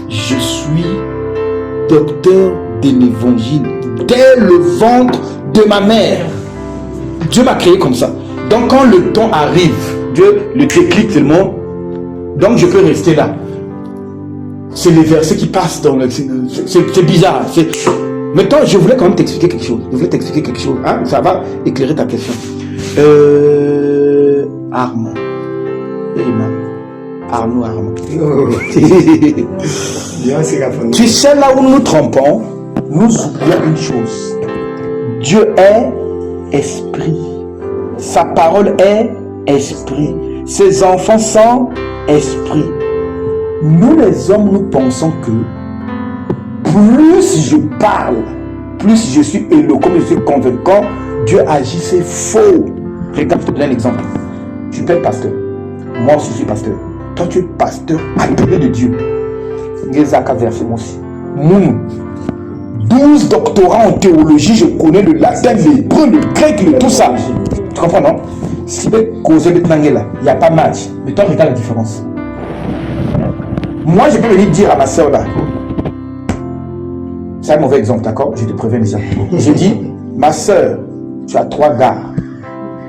Je suis docteur de l'évangile dès le ventre de ma mère. Dieu m'a créé comme ça. Donc quand le temps arrive, Dieu le déclic tellement, donc je peux rester là. C'est les versets qui passent dans le... C'est bizarre. Maintenant, je voulais quand même t'expliquer quelque chose. Hein? Ça va éclairer ta question. Armand. Arnaud. Tu sais, là où nous nous trompons, nous oublions une chose. Dieu est esprit. Sa parole est esprit. Ses enfants sont esprit. Nous les hommes, nous pensons que plus je parle, plus je suis éloquent, je suis convaincant, Dieu agit, c'est faux. Regarde, je te donne un exemple. Tu peux être pasteur. Moi aussi, je suis pasteur. Toi, tu es pasteur appelé de Dieu. Gézaka verset moi aussi. 12 doctorats en théologie, je connais le latin, l'hébreu, le grec, tout ça. Tu comprends, non? Si tu causer le Tnangela, il n'y a pas match. Mais toi, regarde la différence. Moi, je peux venir dire à ma soeur là. C'est un mauvais exemple, d'accord? Je te préviens déjà. Je dis, ma soeur, tu as 3 gars.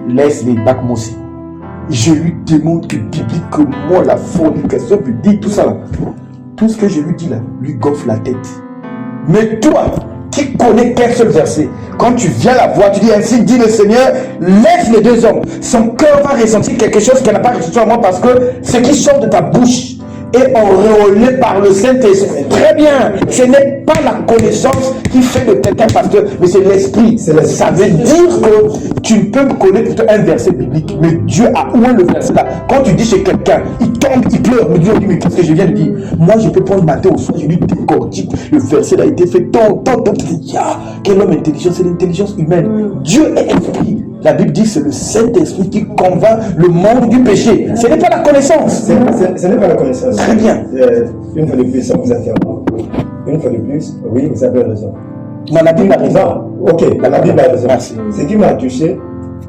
Laisse-les bacs moi aussi. Je lui démontre que bibliquement, la fornication biblique, tout ça là. Tout ce que je lui dis là, lui gonfle la tête. Mais toi, qui connais qu'un seul verset, quand tu viens la voir, tu dis ainsi dit le Seigneur, laisse les 2 hommes. Son cœur va ressentir quelque chose qu'elle n'a pas ressenti en moi parce que ce qui sort de ta bouche est auréolé par le Saint-Esprit. Très bien. Ce n'est pas la connaissance qui fait de quelqu'un pasteur, mais c'est l'esprit. Ça veut dire que tu peux me connaître plutôt un verset biblique, mais Dieu a où est le verset là. Quand tu dis chez quelqu'un, il tombe, il pleure, mais Dieu dit, mais qu'est-ce que je viens de dire? Moi, je peux prendre matin au soir, je lui décortique. Le verset là a été fait tant. Quel homme intelligent, c'est l'intelligence humaine. Dieu est esprit. La Bible dit que c'est le Saint-Esprit qui convainc le monde du péché. Ce n'est pas la connaissance. Ce n'est pas la connaissance. Très bien. Une fois de plus, ça vous affirme. Une fois de plus, oui, vous avez raison. Non, la Bible a raison. Non, ok, la Bible a raison. Merci. Ce qui m'a touché,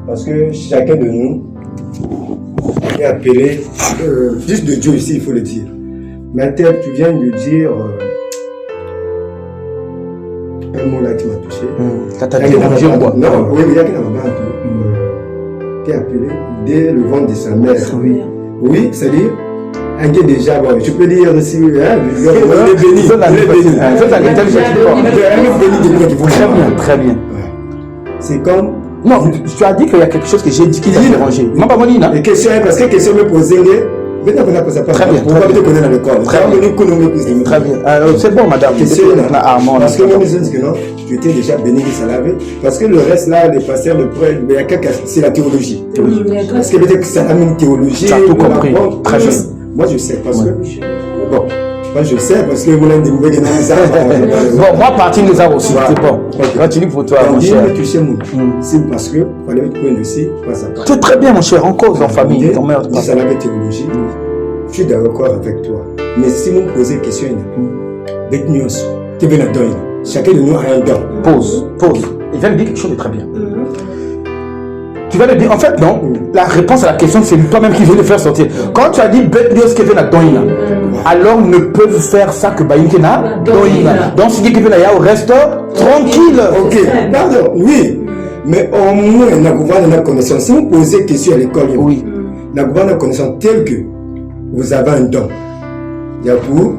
parce que chacun de nous est appelé, fils de Dieu ici, il faut le dire. Mais tel, tu viens de dire un mot là qui m'a touché. T'as dérangé ou quoi? Non, oui, il y a qui n'a pas qui est appelé dès le ventre de sa mère. Oui. Oui, c'est-à-dire, un qui est déjà, bon, je peux dire aussi, il est béni. Très bien, très bien. C'est comme. Non, tu as dit qu'il y a quelque chose que j'ai dit qui t'a dérangé. Non, pas mon non? Les questions, parce que les questions me posaient, maintenant qu'on a posé pas. Très bien. Pourquoi tu connais dans le corps? Très bien. C'est bon, madame. Parce que moi, je dis que non, tu étais déjà béni, ça l'avait. Parce que le reste là, les pasteurs, le prêtre, il y a quelqu'un, c'est la théologie. Parce que peut-être que ça a une théologie. Tu as tout compris. Très bien. Moi, je sais parce que. Bon. Moi, je sais parce que vous avez des nouvelles Bon, moi, partir des arbres aussi. C'est bon. Continue pour toi, mon cher. C'est parce que fallait être point de ci, pas ça. C'est très bien, mon cher. En cause, en famille. Ton mère. Ça l'avait théologie. Je suis d'accord avec toi. Mais si vous me posez une question, avec news, tu veux la donner. Chacun de nous a un don. Pause. Il vient de dire quelque chose de très bien. Tu vas le dire, en fait, non. La réponse à la question, c'est toi-même qui viens de faire sortir. Quand tu as dit bête news qui vient la donner, alors ne peuvent faire ça que Baïnkena donner. Donc, si quelqu'un vient au reste, tranquille. Ok, pardon, oui. Mais au moins, on a une connaissance. Si vous posez une question à l'école, oui. On a une connaissance telle que vous avez un don. Il y a pour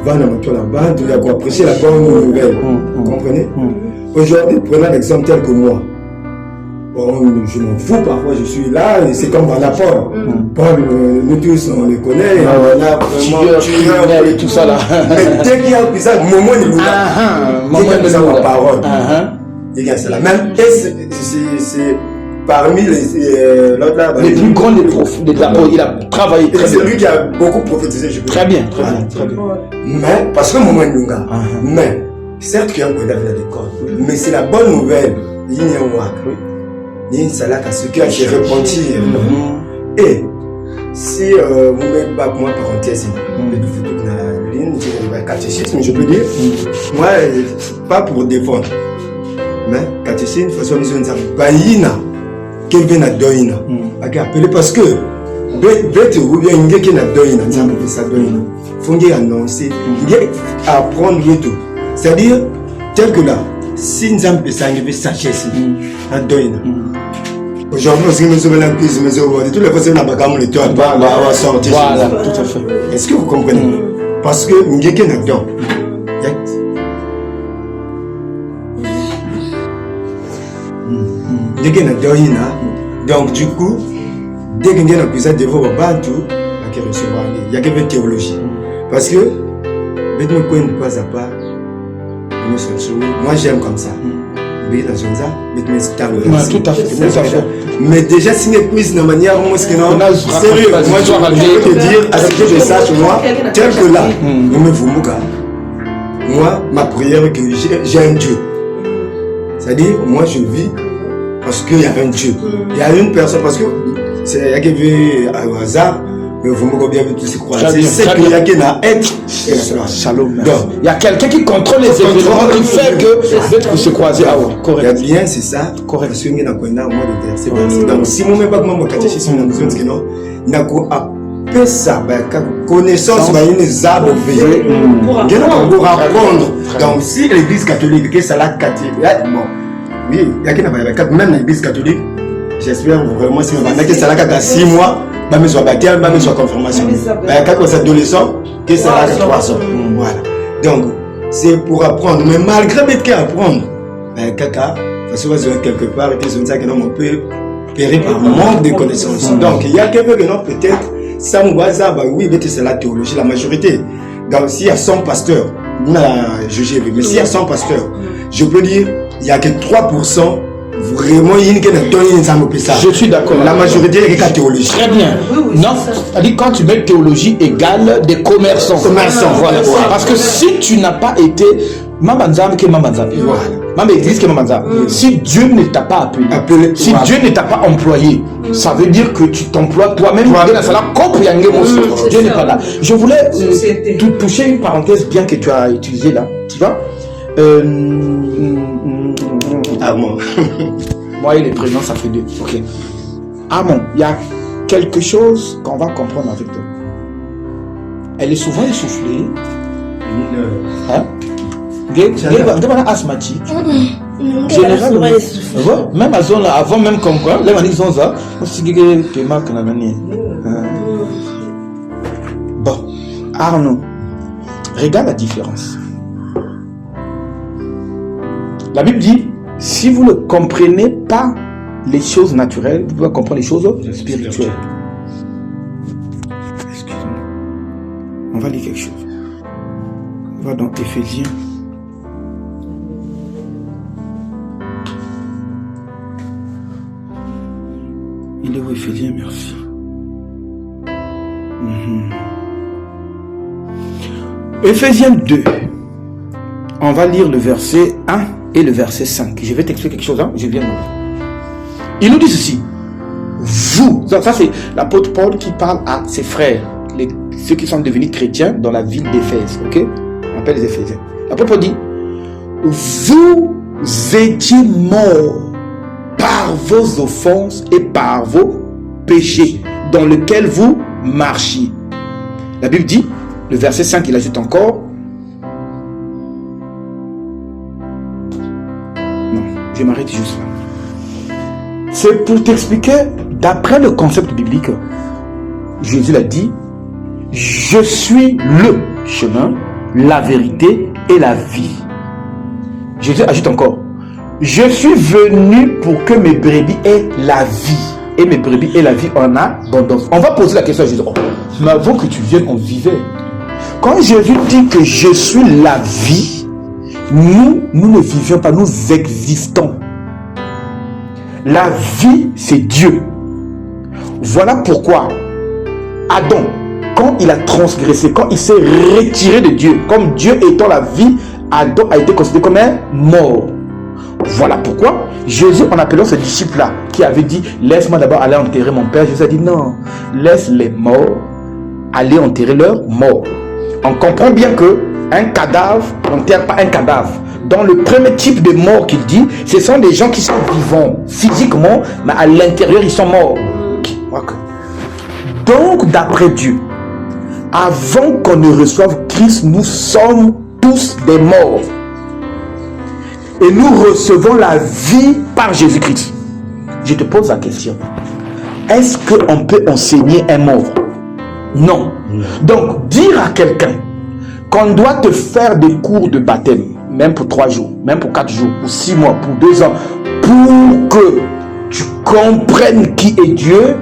vendre là-bas, il y a pour apprécier la bonne nouvelle. Vous comprenez? Aujourd'hui, prenons l'exemple tel que moi. Bon, je m'en fous, parfois je suis là, et c'est comme dans Paul. Paul, nous tous, on le connaît, on a vraiment tueur et tout ça là. Mais dès qu'il y a un bizarre, moment il est là. Dès qu'il y a besoin de la parole, il y a cela. Même, c'est parmi l'autre là. Les plus grands des profs, il a travaillé très bien. C'est lui qui a beaucoup prophétisé, je peux dire. Très bien. Mais, parce que moment il est là. Mais, certes qu'il y a un codage dans l'école, mais c'est la bonne nouvelle. Il y a un wak. Il y a une salade à ce qui a été repentir. Et si vous mettez pas moi parenthèse, le photo que la ligne, catéchisme, je peux dire, moi, pas pour défendre, mais catéchisme, de toute façon, nous avons baïna, qu'elle vient à doïna. Appelé parce que, bête ou bien il y a qui n'a doïna, nous avons fait ça doïna. Il faut qu'il annoncer, il y a apprendre tout. C'est-à-dire, tel que là, si nous avons fait ça, il y a sagesse, à doïna. Aujourd'hui, parce que nous sommes là, de toutes les façons, on va sortir. Voilà, tout à fait. Est-ce que vous comprenez? Parce que nous sommes là-dedans. Nous sommes là-dedans. Donc, du coup, dès que nous sommes là, devant le bantu, il y a une théologie. Parce que, pas à pas, moi j'aime comme ça. Tout à fait. Mais déjà, si mes quiz de manière sérieux, moi je peux te dire, à ce que je sache, moi, tel que là, moi, ma prière est que j'ai un Dieu. C'est-à-dire, moi je vis parce qu'il y a un Dieu. Il y a une personne, parce que c'est un hasard, vous me bien tous se croiser. Très bien, C'est très qu'il y a bien. qu'un à être. Et la Shalom. Donc, Il y a quelqu'un qui contrôle les événements qui fait que peut-être se croiser. Ah ouais, il y a correct. bien, c'est ça. Correct. Parce que il y a un mois de terre. C'est bien. Donc, si moi, même pas moi, catéchisme, on a besoin de ce que non, il y a peu ça, connaissance, il y a une arbre veillée. Pour apprendre. Donc, si l'église catholique, que ça l'a catholique, bon, oui, il y a qui même l'église catholique, j'espère vraiment, si on a que ça l'a 6 mois, même soit baptême, même soit confirmation. Il y a quelques adolescents, que ça l'a 3 ans. Voilà. Donc, c'est pour apprendre. Mais malgré mettre qu'à apprendre, caca, parce que quelque part, ils ont dit que non, on peut périr par manque de connaissances. Donc, il y a quelqu'un qui non, peut-être, ça me va, oui, mais c'est la théologie, la majorité. Donc, s'il y a 100 pasteurs, on a jugé, mais s'il y a 100 pasteurs, je peux dire, il n'y a que 3%. Vraiment, il y a une ça. Je suis d'accord. La majorité est la théologie. Très bien. Non, c'est-à-dire quand tu mets théologie égale des commerçants. Voilà. Parce que si tu n'as pas été Mamanzam qui est Mamanzam. Maman église qui est Mamanzam. Si Dieu ne t'a pas appelé, si Dieu ne t'a pas employé, ça veut dire que tu t'emploies toi-même. Dieu n'est pas là. Je voulais toucher une parenthèse bien que tu as utilisée là. Tu vois? Amon. Moi et les prénoms, ça fait 2. Ok. Amon, il y a quelque chose qu'on va comprendre avec toi. Elle est souvent essoufflée. Hein? Asthmatique. Généralement. Même à zone avant même comme quoi, là on dit ça. Bon, Arnaud, regarde la différence. La Bible dit, si vous ne comprenez pas les choses naturelles, vous pouvez comprendre les choses spirituelles. Excusez-moi. On va lire quelque chose. On va dans Éphésiens. Il est où Éphésiens? Merci. Éphésiens 2. On va lire le verset 1 et le verset 5. Je vais t'expliquer quelque chose, hein? Je viens de voir. Il nous dit ceci. Vous, ça c'est l'apôtre Paul qui parle à ses frères, ceux qui sont devenus chrétiens dans la ville d'Éphèse. Ok? On appelle les Éphésiens. L'apôtre Paul dit, vous étiez morts par vos offenses et par vos péchés dans lesquels vous marchiez. La Bible dit, le verset 5, il ajoute encore, je m'arrête juste là. C'est pour t'expliquer, d'après le concept biblique, Jésus l'a dit, je suis le chemin, la vérité et la vie. Jésus ajoute encore, je suis venu pour que mes brebis aient la vie. Et mes brebis aient la vie en abondance. On va poser la question à Jésus. Oh, mais avant que tu viennes, on vivait. Quand Jésus dit que je suis la vie, nous ne vivions pas, nous existons. La vie, c'est Dieu. Voilà pourquoi Adam, quand il a transgressé, quand il s'est retiré de Dieu, comme Dieu étant la vie, Adam a été considéré comme un mort. Voilà pourquoi Jésus, en appelant ses disciples-là, qui avait dit, laisse-moi d'abord aller enterrer mon père, Jésus a dit, non, laisse les morts aller enterrer leurs morts. On comprend bien que un cadavre n'enterre pas un cadavre. Dans le premier type de mort qu'il dit, ce sont des gens qui sont vivants physiquement, mais à l'intérieur ils sont morts. Okay. Donc d'après Dieu, avant qu'on ne reçoive Christ, nous sommes tous des morts. Et nous recevons la vie par Jésus-Christ. Je te pose la question. Est-ce qu'on peut enseigner un mort? Non. Donc, dire à quelqu'un qu'on doit te faire des cours de baptême, même pour 3 jours, même pour 4 jours, pour 6 mois, pour 2 ans, pour que tu comprennes qui est Dieu,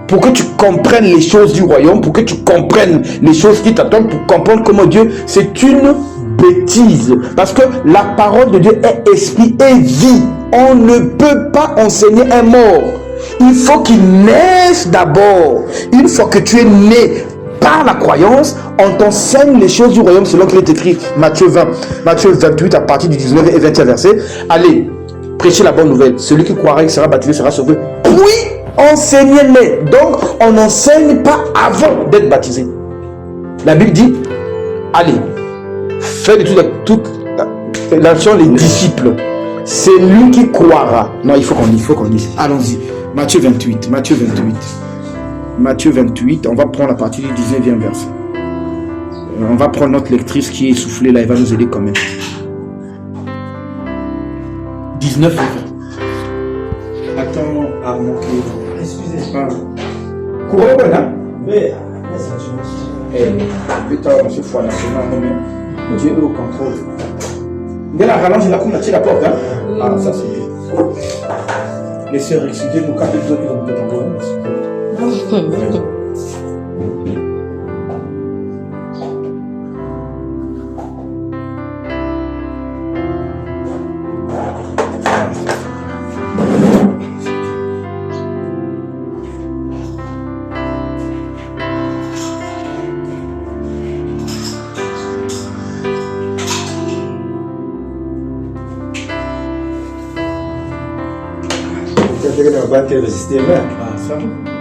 pour que tu comprennes les choses du royaume, pour que tu comprennes les choses qui t'attendent, pour comprendre comment Dieu, c'est une bêtise. Parce que la parole de Dieu est esprit et vie. On ne peut pas enseigner un mort. Il faut qu'il naisse d'abord. Une fois que tu es né par la croyance, on t'enseigne les choses du royaume selon qu'il est écrit Matthieu 20, Matthieu 28 à partir du 19 et 21 verset. Allez, prêchez la bonne nouvelle. Celui qui croira et sera baptisé sera sauvé. Puis enseignez-les. Donc, on n'enseigne pas avant d'être baptisé. La Bible dit, allez, faites de toutes nation les disciples. C'est lui qui croira. Non, il faut qu'on dise. Allons-y. Matthieu 28. Matthieu 28, on va prendre la partie du 19e verset. On va prendre notre lectrice qui est essoufflée là, elle va nous aider quand même. 19 et 20. Attends à manquer. Excusez-moi. Courez, voilà. Mais, putain, monsieur Foi National, Dieu est au contrôle. Dès la rallonge, il a combattu la porte. Hein? Ah, ça c'est bien. Les sœurs, excusez-nous, quand les autres ont peut-être envoyé.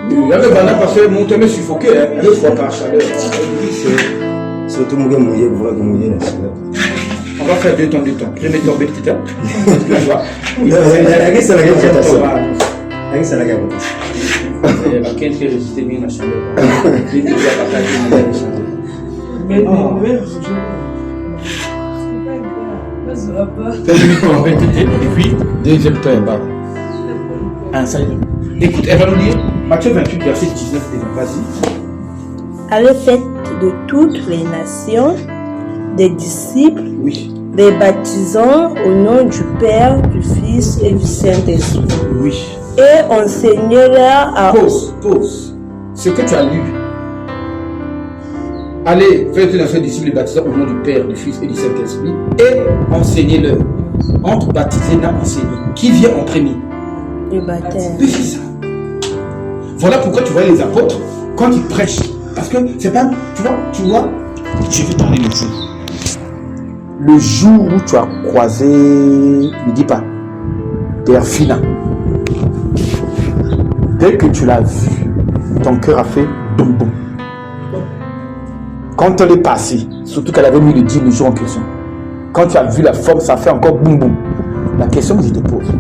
Il y avait Bana parce que mon thème est suffoqué, hein, 2 fois par chaleur. Surtout mouillé, vous voyez mouillé la chaleur. On va faire 2 temps. Je vais tomber petit temps. Il y a qui c'est la guerre qui c'est la guerre. Laquelle fait résister bien la chaleur. Je ne dois pas partager la chaleur. Et puis, deuxième temps est bas. Écoute, elle va nous dire Matthieu 28, verset 19 et 20. Vas-y. Allez, faites de toutes les nations des disciples, Oui. les baptisant au nom du Père, du Fils et du Saint-Esprit. Oui. Et enseignez-leur à... Pause. Ce que tu as lu. Allez, faites de nations disciples, les baptisant au nom du Père, du Fils et du Saint-Esprit. Et enseignez-leur. Entre baptiser et enseigner. Qui vient en premier? Le baptême. Oui, c'est ça. Voilà pourquoi tu vois les apôtres quand ils prêchent. Parce que c'est pas. Tu vois, je vais parler de vous. Le jour où tu as croisé, ne dis pas, Père Fina. Dès que tu l'as vu, ton cœur a fait boum boum. Quand elle est passée, surtout qu'elle avait mis le 10 jours en question. Quand tu as vu la forme, ça fait encore boum boum. La question que je te pose.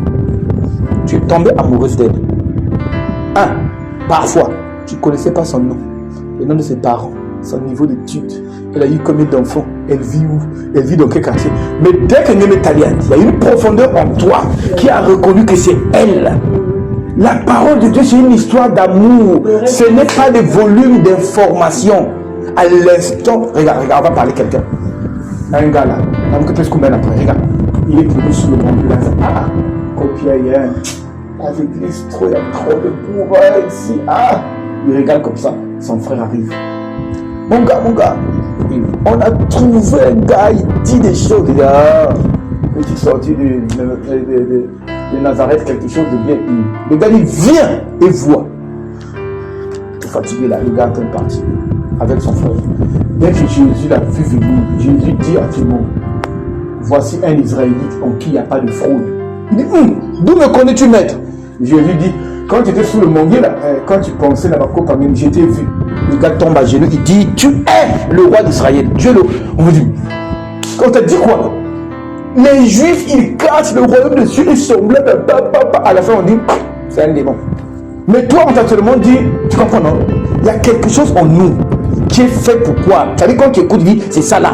Tu es tombé amoureuse d'elle. Parfois, tu ne connaissais pas son nom, le nom de ses parents, son niveau d'études. Elle a eu combien d'enfants? Elle vit où? Elle vit dans quel quartier? Mais dès qu'elle est italienne, il y a une profondeur en toi qui a reconnu que c'est elle. La parole de Dieu, c'est une histoire d'amour. Ce n'est pas des volumes d'informations. À l'instant, regarde, on va parler quelqu'un. Un gars là, regarde, il est venu sous le banc. Copiayen, avec l'histoire, il y a trop de pouvoir ici. Il regarde comme ça, son frère arrive. Mon gars, on a trouvé un gars, il dit des choses. Il dit, petit sorti de Nazareth, quelque chose de bien. Le gars, il vient et voit. Il est fatigué là, le gars est en train de partir avec son frère. Dès que Jésus l'a vu venir, Jésus dit à tout le monde, voici un Israélite en qui il n'y a pas de fraude. Il dit, d'où me connais-tu, maître? Jésus dit, quand tu étais sous le manguier, là, quand tu pensais là-bas, je t'ai vu. Le gars tombe à genoux, il dit, tu es le roi d'Israël. Dieu le. On vous dit, on t'a dit quoi? Les Juifs, ils cachent le royaume de Dieu, ils sont blancs, à la fin on dit, c'est un démon. Mais toi, on t'a seulement dit, tu comprends, non? Il y a quelque chose en nous qui est fait pour quoi? Tu as dit, quand tu écoutes, dis, c'est ça là.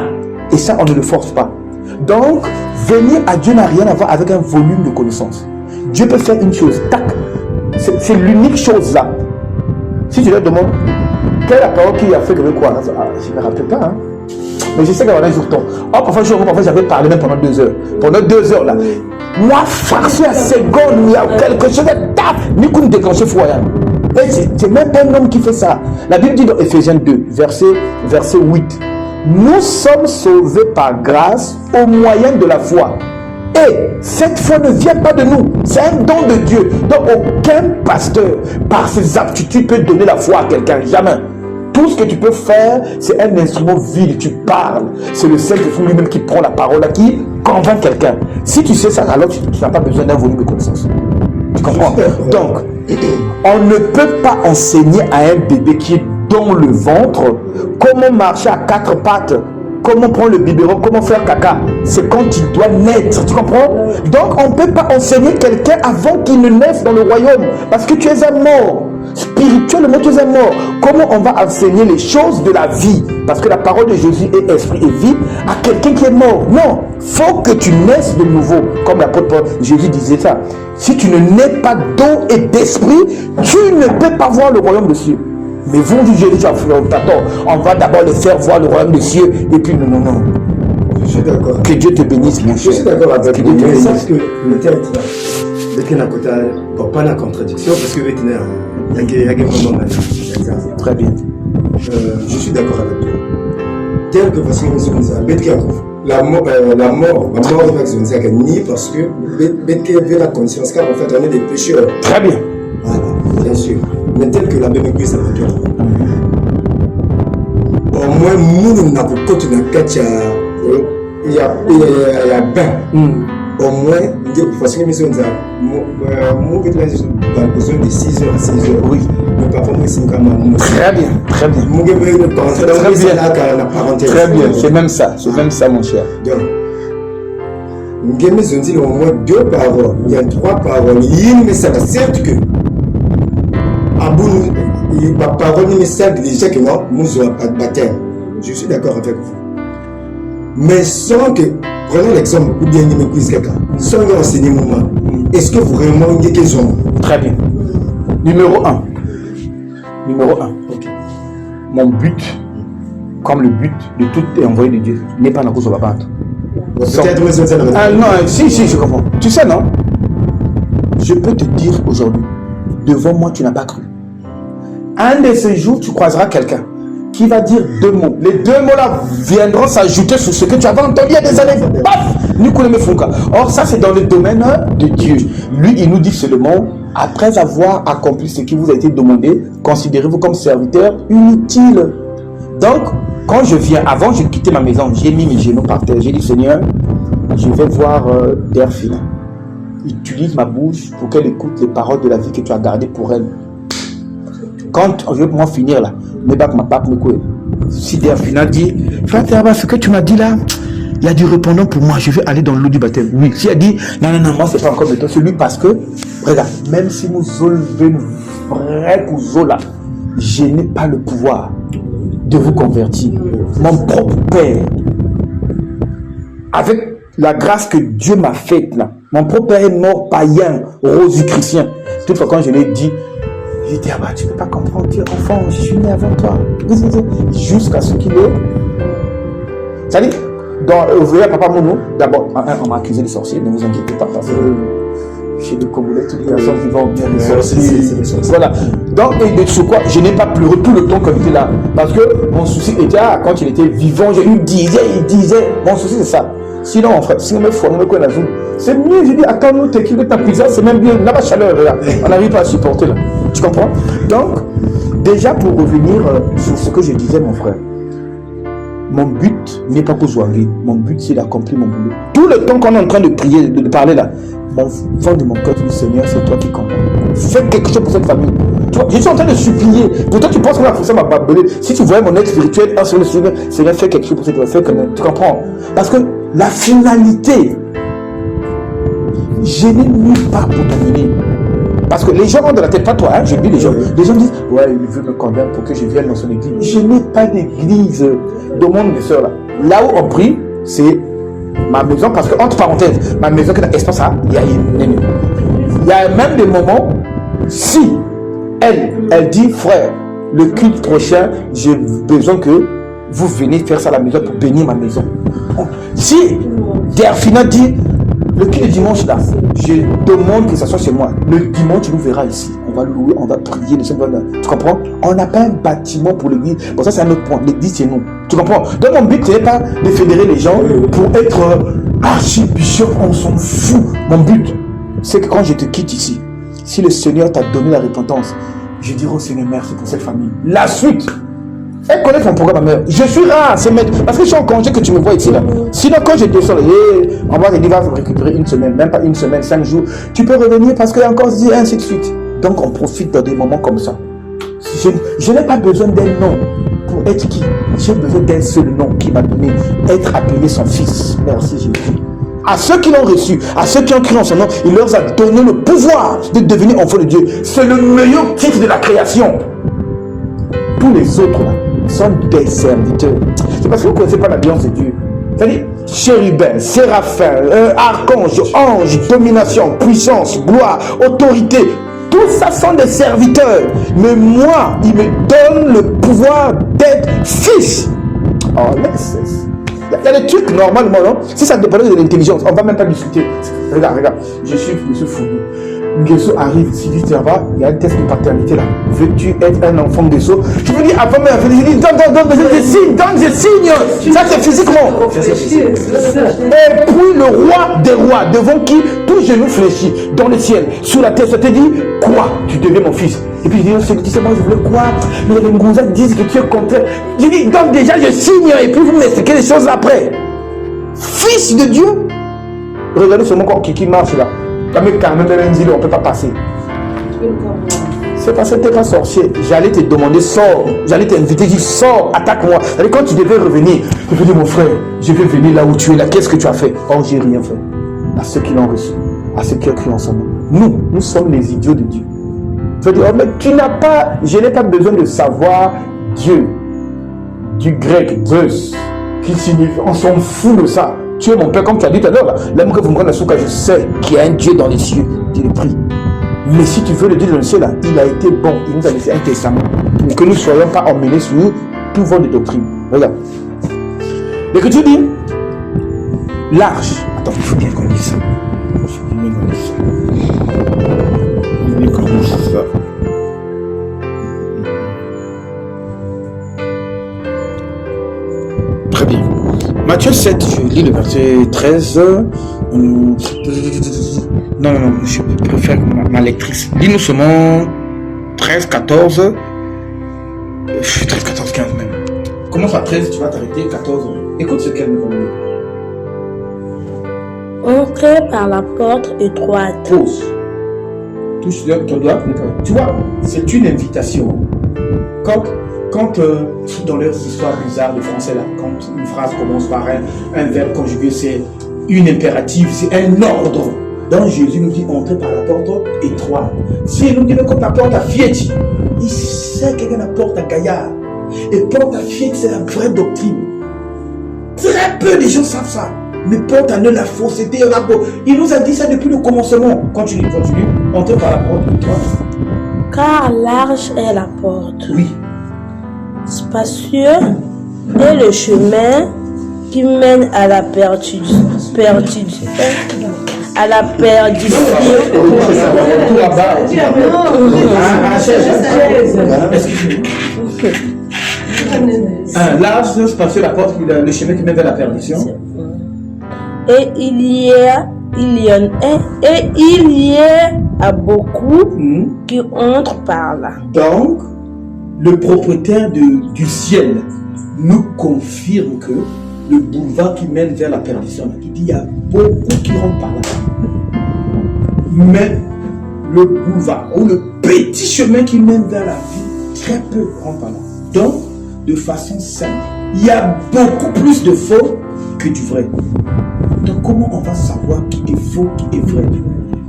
Et ça, on ne le force pas. Donc, venir à Dieu n'a rien à voir avec un volume de connaissances. Dieu peut faire une chose, tac. C'est l'unique chose là. Si tu leur demandes, quelle est la parole qui a fait que quoi? Je ne me rappelle pas. Hein? Mais je sais qu'il y a un jour temps. Parfois j'avais parlé même pendant 2 heures. Pendant 2 heures là. Moi, farci à seconde, il y a quelque chose de taf. Ni qu'on déclenche foyer. C'est même pas un homme qui fait ça. La Bible dit dans Ephésiens 2, verset 8. Nous sommes sauvés par grâce au moyen de la foi. Et cette foi ne vient pas de nous, c'est un don de Dieu. Donc aucun pasteur, par ses aptitudes, peut donner la foi à quelqu'un, jamais. Tout ce que tu peux faire, c'est un instrument vide, tu parles. C'est le Saint-Esprit lui-même qui prend la parole, qui convainc quelqu'un. Si tu sais ça, alors tu n'as pas besoin d'un volume de connaissance. Tu comprends? Donc, On ne peut pas enseigner à un bébé qui est dans le ventre comment marcher à quatre pattes, comment prendre le biberon, comment faire caca. C'est quand il doit naître, tu comprends? Donc on ne peut pas enseigner quelqu'un avant qu'il ne naisse dans le royaume, parce que tu es un mort. Spirituellement, tu es un mort. Comment on va enseigner les choses de la vie? Parce que la parole de Jésus est esprit et vie à quelqu'un qui est mort. Non, faut que tu naisses de nouveau. Comme l'apôtre Jésus disait ça. Si tu ne nais pas d'eau et d'esprit, tu ne peux pas voir le royaume des cieux. Mais vous, dit Jésus, on va d'abord les faire voir le royaume des cieux. Et puis, non. Je suis d'accord. Que Dieu te bénisse, mon cher. Je suis d'accord avec Que vous. Dieu te Mais bénisse. sache que le texte, dès n'a pas la contradiction, parce que il y a un moment. Très bien. Je suis d'accord avec toi. Tel que voici la mort va ni parce que Betke avait la conscience car en fait on est des pécheurs. Très bien. Voilà, bien sûr. Mais tel que la même église ça va dire. Au moins nous n'a pas côté dans catch il y a ben. Au moins parce que nous avons besoin de 6 heures à 6 heures. Oui. Mais parfois moi c'est comme très bien. Très bien, c'est même ça, mon cher. Donc, nous dit au moins 2 paroles, il y a 3 paroles. Il y a un message, certes que la parole est message déjà que non, nous n'avons pas de baptême. Je suis d'accord avec vous. Mais sans que, prenons l'exemple, ou bien une église quelqu'un, sans enseigner moment, est-ce que vraiment il y a des hommes? Très bien. Numéro 1. Okay. Mon but, comme le but de tout envoyé de Dieu, n'est pas dans le papa. Ah non, si, je comprends. Tu sais, non? Je peux te dire aujourd'hui, devant moi, tu n'as pas cru. Un de ces jours, tu croiseras quelqu'un qui va dire 2 mots. Les 2 mots-là viendront s'ajouter sur ce que tu avais entendu il y a des années. Paf! Or, ça, c'est dans le domaine de Dieu. Lui, il nous dit seulement, après avoir accompli ce qui vous a été demandé, considérez-vous comme serviteur inutile. Donc, quand je viens, avant, je quittais ma maison, j'ai mis mes genoux par terre. J'ai dit, Seigneur, je vais voir Delphine. Utilise ma bouche pour qu'elle écoute les paroles de la vie que tu as gardées pour elle. Quand je vais finir là, mais pas que ma pape me couille. Si Delphine a dit, frère, ce que tu m'as dit là, il y a du répondant pour moi, je vais aller dans l'eau du baptême. Oui, si elle dit, non, moi c'est pas encore de toi, c'est lui parce que, regarde, même si nous enlevons vrai couteau là, je n'ai pas le pouvoir de vous convertir. Mon propre Père, avec la grâce que Dieu m'a faite là, mon propre Père est mort païen, rosicrucien. Toutefois, quand je l'ai dit, j'ai dit, tu ne peux pas comprendre, tu es enfant, je suis né avant toi. Jusqu'à ce qu'il est. C'est-à-dire, vous voyez, papa Mono, d'abord, on m'a accusé de sorcier, ne vous inquiétez pas, parce que chez les Congolais, toutes les personnes qui vont bien les sorciers. Voilà. Donc, et de ce quoi, je n'ai pas pleuré tout le temps comme il était là. Parce que mon souci était, quand il était vivant, il disait, mon souci c'est ça. Sinon, mon frère, si on me faut, on me connaît la zone. C'est mieux, je dis, attends-nous, t'es qui de ta prison, c'est même bien, là-bas, chaleur, là. On n'arrive pas à supporter là. Tu comprends? Donc, déjà pour revenir sur ce que je disais, mon frère, mon but n'est pas pour jouer, mon but c'est d'accomplir mon boulot. Tout le temps qu'on est en train de prier, de parler là, mon fond de mon cœur, du Seigneur, c'est toi qui comprends. Fais quelque chose pour cette famille. Tu vois, je suis en train de supplier. Pourtant, tu penses que la fonction m'a babelé. Si tu voyais mon aide spirituelle, sur le Seigneur, fais quelque chose pour cette famille. Tu comprends? Parce que la finalité, je n'ai nulle part pour t'emmener. Parce que les gens ont de la tête, pas toi, hein, je dis les gens. Les gens disent, ouais, il veut me convaincre pour que je vienne dans son église. Je n'ai pas d'église de monde, mes soeurs là. Là où on prie, c'est ma maison, parce que, entre parenthèses, ma maison qui est dans l'espace, il y a une. Il y a même des moments, si elle dit, frère, le culte prochain, j'ai besoin que vous venez faire ça à la maison pour bénir ma maison. Si Delphina dit, le culte dimanche là, je demande que ça soit chez moi. Le dimanche, tu nous verras ici. On va louer, on va prier. Tu comprends? On n'a pas un bâtiment pour l'église. Bon, ça, c'est un autre point. L'église, c'est nous. Tu comprends? Donc, mon but, ce n'est pas de fédérer les gens pour être archibishop. On s'en fout. Mon but, c'est que quand je te quitte ici, si le Seigneur t'a donné la repentance, je dirai au Seigneur, merci pour cette famille. La suite, elle connaît mon programme, ma mère. Je suis rare, c'est maître. Parce que je suis en congé que tu me vois ici là. Sinon, quand je descends, on va te dire, va récupérer une semaine, même pas une semaine, 5 jours. Tu peux revenir parce qu'il y a encore dit ainsi de suite. Donc on profite dans des moments comme ça. Je n'ai pas besoin d'un nom pour être qui. J'ai besoin d'un seul nom qui m'a donné, être appelé son fils. Merci Jésus. À ceux qui l'ont reçu, à ceux qui ont cru en son nom, il leur a donné le pouvoir de devenir enfants de Dieu. C'est le meilleur titre de la création. Tous les autres là sont des serviteurs. C'est parce que vous ne connaissez pas l'alliance de Dieu. C'est-à-dire chérubin, séraphin, archange, ange, domination, puissance, gloire, autorité. Tout ça sont des serviteurs. Mais moi, il me donne le pouvoir d'être fils. Oh, laisse. Il y a des trucs normalement, non? Si ça dépendait de l'intelligence, on ne va même pas discuter. Regarde, je suis M. Foulou. Nguesso arrive ici, il dit, ça va, il y a un test de paternité là. Veux-tu être un enfant Nguesso? Je me dis, avant même, je dis, donne, je signe. Ça c'est physiquement. Et puis le roi des rois, devant qui tout genou fléchit, dans le ciel, sous la terre, ça te dit, quoi? Tu deviens mon fils. Et puis je dis, c'est moi, je voulais quoi? Mais les Ngouzaks disent que tu es contraire. Je dis, donc déjà, je signe, et puis vous m'expliquez les choses après. Fils de Dieu. Regardez ce mot qui marche là. Comme quand même on ne peut pas passer. C'est parce que tu n'es pas sorcier. J'allais te demander, sors. J'allais t'inviter, dis, sors, attaque-moi. Quand tu devais revenir, tu peux dire, mon frère, je vais venir là où tu es là. Qu'est-ce que tu as fait? Oh, j'ai rien fait. À ceux qui l'ont reçu, à ceux qui ont cru en son nom. Nous sommes les idiots de Dieu. Tu vas dire, oh, mais je n'ai pas besoin de savoir Dieu. Du grec, Zeus, qui signifie, on s'en fout de ça. Tu es mon père, comme tu as dit tout à l'heure. L'homme que vous me prenez à souka, je sais qu'il y a un Dieu dans les cieux. Je le prie. Mais si tu veux le Dieu dans le ciel, là, il a été bon. Il nous a laissé un testament pour que nous ne soyons pas emmenés sur tout vent de doctrine. Regarde. L'Écriture dit l'arche. Attends, il faut bien qu'on dise ça. Il faut bien qu'on dise ça. Très bien. Matthieu 7, je lis le verset 13. Non, je préfère ma lectrice. Lis-nous seulement 13, 14. 13, 14, 15 même. Commence à 13, tu vas t'arrêter, 14. Écoute ce qu'elle me va dire. Entrez par la porte étroite. Pause. Touche ton doigt. Tu vois, c'est une invitation. Quand dans leurs histoires bizarres de français, là, quand une phrase commence par un verbe conjugué, c'est une impérative, c'est un ordre. Donc Jésus nous dit entrer par la porte étroite. Si il nous dit comme la porte à Fieti, il sait qu'il y a la porte à Gaillard. Et porte à Fieti, c'est la vraie doctrine. Très peu de gens savent ça. Mais porte à la fausseté, il nous a dit ça depuis le commencement. Continue. Entrer par la porte étroite. Car large est la porte. Oui. Spacieux est le chemin qui mène à la perdition. À la perdition. Large, spacieux, la porte, le chemin qui mène vers la perdition. Et il y a beaucoup qui entrent par là. Donc, le propriétaire du ciel nous confirme que le boulevard qui mène vers la perdition, il dit il y a beaucoup qui rentrent par là. Mais le boulevard ou le petit chemin qui mène vers la vie, très peu rentrent par là. Donc, de façon simple, il y a beaucoup plus de faux que du vrai. Donc, comment on va savoir qui est faux, qui est vrai?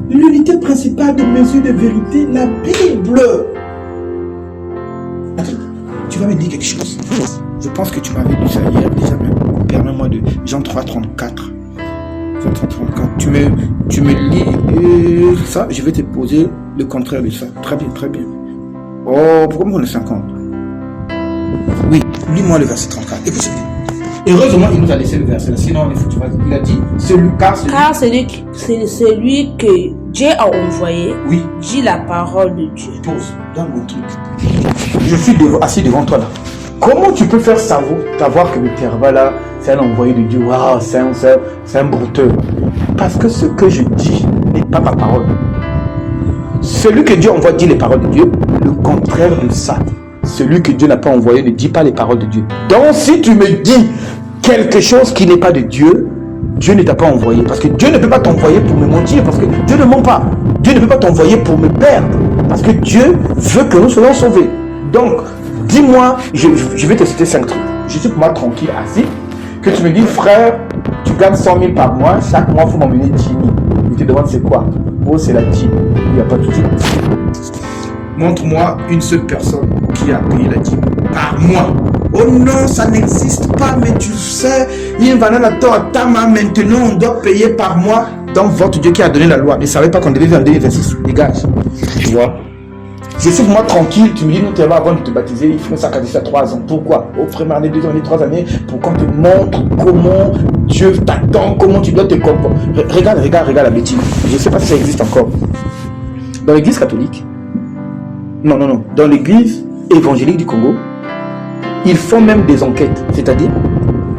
L'unité principale de mesure de vérité, la Bible. Attends, tu vas me dire quelque chose. Je pense que tu m'avais dit ça hier déjà même. Permets-moi de Jean 3, 34. Jean 3, 34. Tu me lis ça, je vais te poser le contraire de ça. Très bien, très bien. Oh, pourquoi on est 50? Oui, lis-moi le verset 34. Écoute, heureusement, il nous a laissé le verset là. Sinon, il a dit, car celui que Dieu a envoyé, oui, dit la parole de Dieu. Pause, dans mon truc. Je suis assis devant toi là. Comment tu peux faire savoir que le Terva là, c'est un envoyé de Dieu? Waouh, c'est un brouteur. Parce que ce que je dis n'est pas ma parole. Celui que Dieu envoie dit les paroles de Dieu. Le contraire de ça, celui que Dieu n'a pas envoyé ne dit pas les paroles de Dieu. Donc si tu me dis quelque chose qui n'est pas de Dieu, Dieu ne t'a pas envoyé. Parce que Dieu ne peut pas t'envoyer pour me mentir. Parce que Dieu ne ment pas. Dieu ne peut pas t'envoyer pour me perdre. Parce que Dieu veut que nous soyons sauvés. Donc, dis-moi, je vais te citer 5 trucs. Je suis pour moi tranquille, assis, que tu me dis, frère, tu gagnes 100 000 par mois, chaque mois, il faut m'emmener 10 000. Je te demande c'est quoi? Oh, c'est la dîme. Il n'y a pas de souci. Montre-moi une seule personne qui a payé la dîme par mois. Oh non, ça n'existe pas, mais tu sais, il va maintenant, on doit payer par mois. Donc, votre Dieu qui a donné la loi, ne savait pas qu'on devait vivre en 2026. Dégage. Tu vois? Je suis moi tranquille, tu me dis, nous, tu vas avant de te baptiser, il faut s'accader à 3 ans. Pourquoi? Au premier année, 2 années, 3 années, pour qu'on te montre comment Dieu t'attend, comment tu dois te comporter. Regarde la bêtise. Je ne sais pas si ça existe encore. Dans l'église catholique, non, dans l'église évangélique du Congo, ils font même des enquêtes. C'est-à-dire,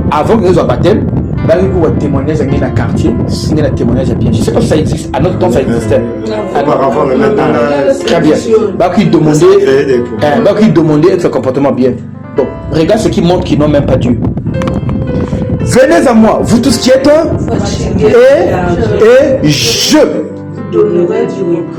avant que nous soient baptême, il y a un témoignage dans un quartier, signer un témoignage à bien. Je ne sais pas si ça existe. À notre temps, ça existait. Auparavant, mais maintenant, très bien. Ils demandaient être un comportement bien. Bon, regarde ce qui montre qu'ils n'ont même pas Dieu. Venez à moi, vous tous qui êtes, et je.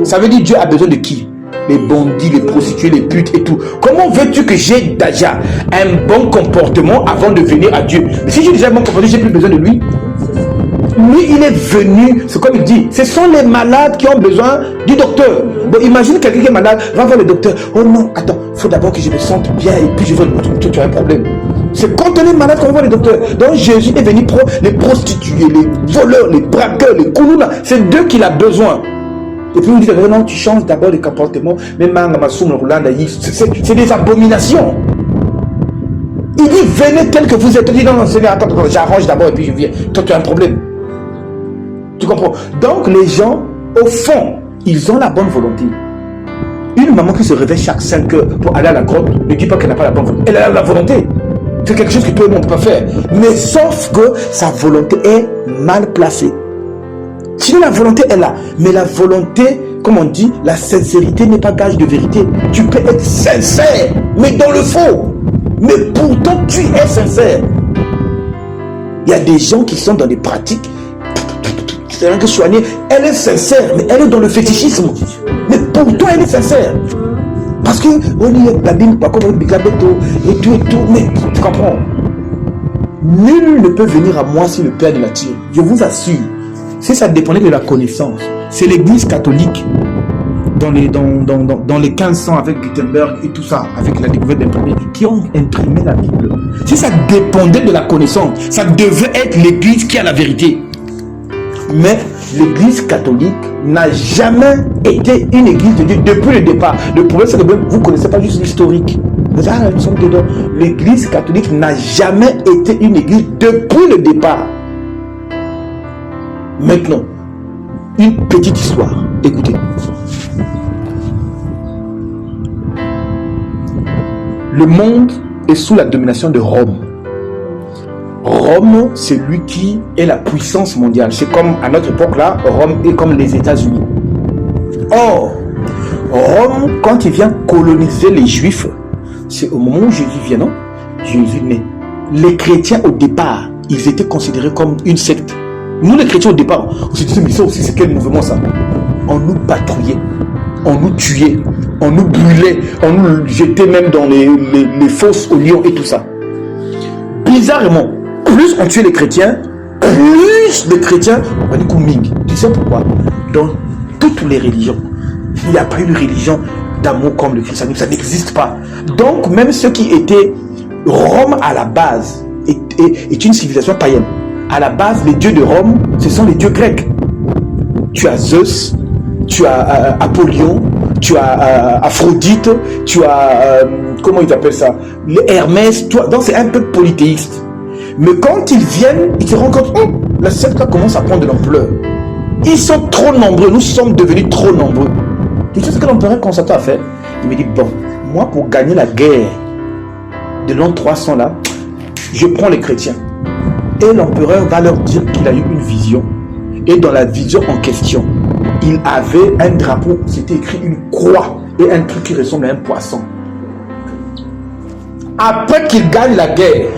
Ça veut dire Dieu a besoin de qui? Les bandits, les prostituées, les putes et tout. Comment veux-tu que j'ai déjà un bon comportement avant de venir à Dieu? Mais si j'ai déjà un bon comportement, j'ai plus besoin de lui. Lui, il est venu, c'est comme il dit, ce sont les malades qui ont besoin du docteur. Bon, imagine quelqu'un qui est malade, va voir le docteur. Oh non, attends, il faut d'abord que je me sente bien et puis je veux le docteur, tu as un problème. C'est quand on est malade qu'on va voir le docteur. Donc Jésus est venu pour les prostituées, les voleurs, les braqueurs, les koulouna. C'est d'eux qu'il a besoin. Et puis vous dites, non, tu changes d'abord les comportements. Mais c'est des abominations. Il dit, venez tel que vous êtes. Il dit, non, Seigneur, attends, j'arrange d'abord et puis je viens. Toi, tu as un problème. Tu comprends? Donc les gens, au fond, ils ont la bonne volonté. Une maman qui se réveille chaque 5 heures pour aller à la grotte, ne dit pas qu'elle n'a pas la bonne volonté. Elle a la volonté. C'est quelque chose que tout le monde ne peut pas faire. Mais sauf que sa volonté est mal placée. Sinon la volonté est là. Mais la volonté, comme on dit, la sincérité n'est pas gage de vérité. Tu peux être sincère, mais dans le faux. Mais pourtant tu es sincère. Il y a des gens qui sont dans des pratiques. C'est rien que soigner. Elle est sincère, mais elle est dans le fétichisme. Mais pourtant elle est sincère. Parce que on y est babine, pas comme et tout. Mais tu comprends? Nul ne peut venir à moi si le Père ne l'attire. Je vous assure. Si ça dépendait de la connaissance, c'est l'église catholique dans les 1500 avec Gutenberg et tout ça, avec la découverte d'imprimés, qui ont imprimé la Bible. Si ça dépendait de la connaissance, ça devait être l'église qui a la vérité. Mais l'église catholique n'a jamais été une église de Dieu depuis le départ. Le problème, c'est que vous ne connaissez pas juste l'historique. Nous sommes dedans. L'église catholique n'a jamais été une église depuis le départ. Maintenant, une petite histoire. Écoutez. Le monde est sous la domination de Rome. Rome, c'est lui qui est la puissance mondiale. C'est comme à notre époque là, Rome est comme les États-Unis. Or, Rome, quand il vient coloniser les Juifs, c'est au moment où Jésus vient, non? Jésus naît. Les chrétiens au départ, ils étaient considérés comme une secte. Nous les chrétiens au départ, on se disait mais ça aussi c'est quel mouvement ça? On nous patrouillait, on nous tuait, on nous brûlait, on nous jetait même dans les fosses aux lions et tout ça. Bizarrement, plus on tuait les chrétiens, plus les chrétiens, on va dire Kouming. Tu sais pourquoi? Dans toutes les religions, il n'y a pas une religion d'amour comme le christianisme, ça n'existe pas. Donc même ceux qui étaient Rome à la base est une civilisation païenne. À la base, les dieux de Rome, ce sont les dieux grecs. Tu as Zeus, tu as Apollyon, tu as Aphrodite, tu as, comment ils appellent ça, Hermès, donc c'est un peu polythéiste. Mais quand ils viennent, ils se rendent compte, la secte commence à prendre de l'ampleur. Ils sont trop nombreux, nous sommes devenus trop nombreux. Tu sais ce que l'empereur Constantin a fait? Il me dit, bon, moi pour gagner la guerre de l'an 300 là, je prends les chrétiens. Et l'empereur va leur dire qu'il a eu une vision. Et dans la vision en question, il avait un drapeau, c'était écrit une croix et un truc qui ressemble à un poisson. Après qu'il gagne la guerre,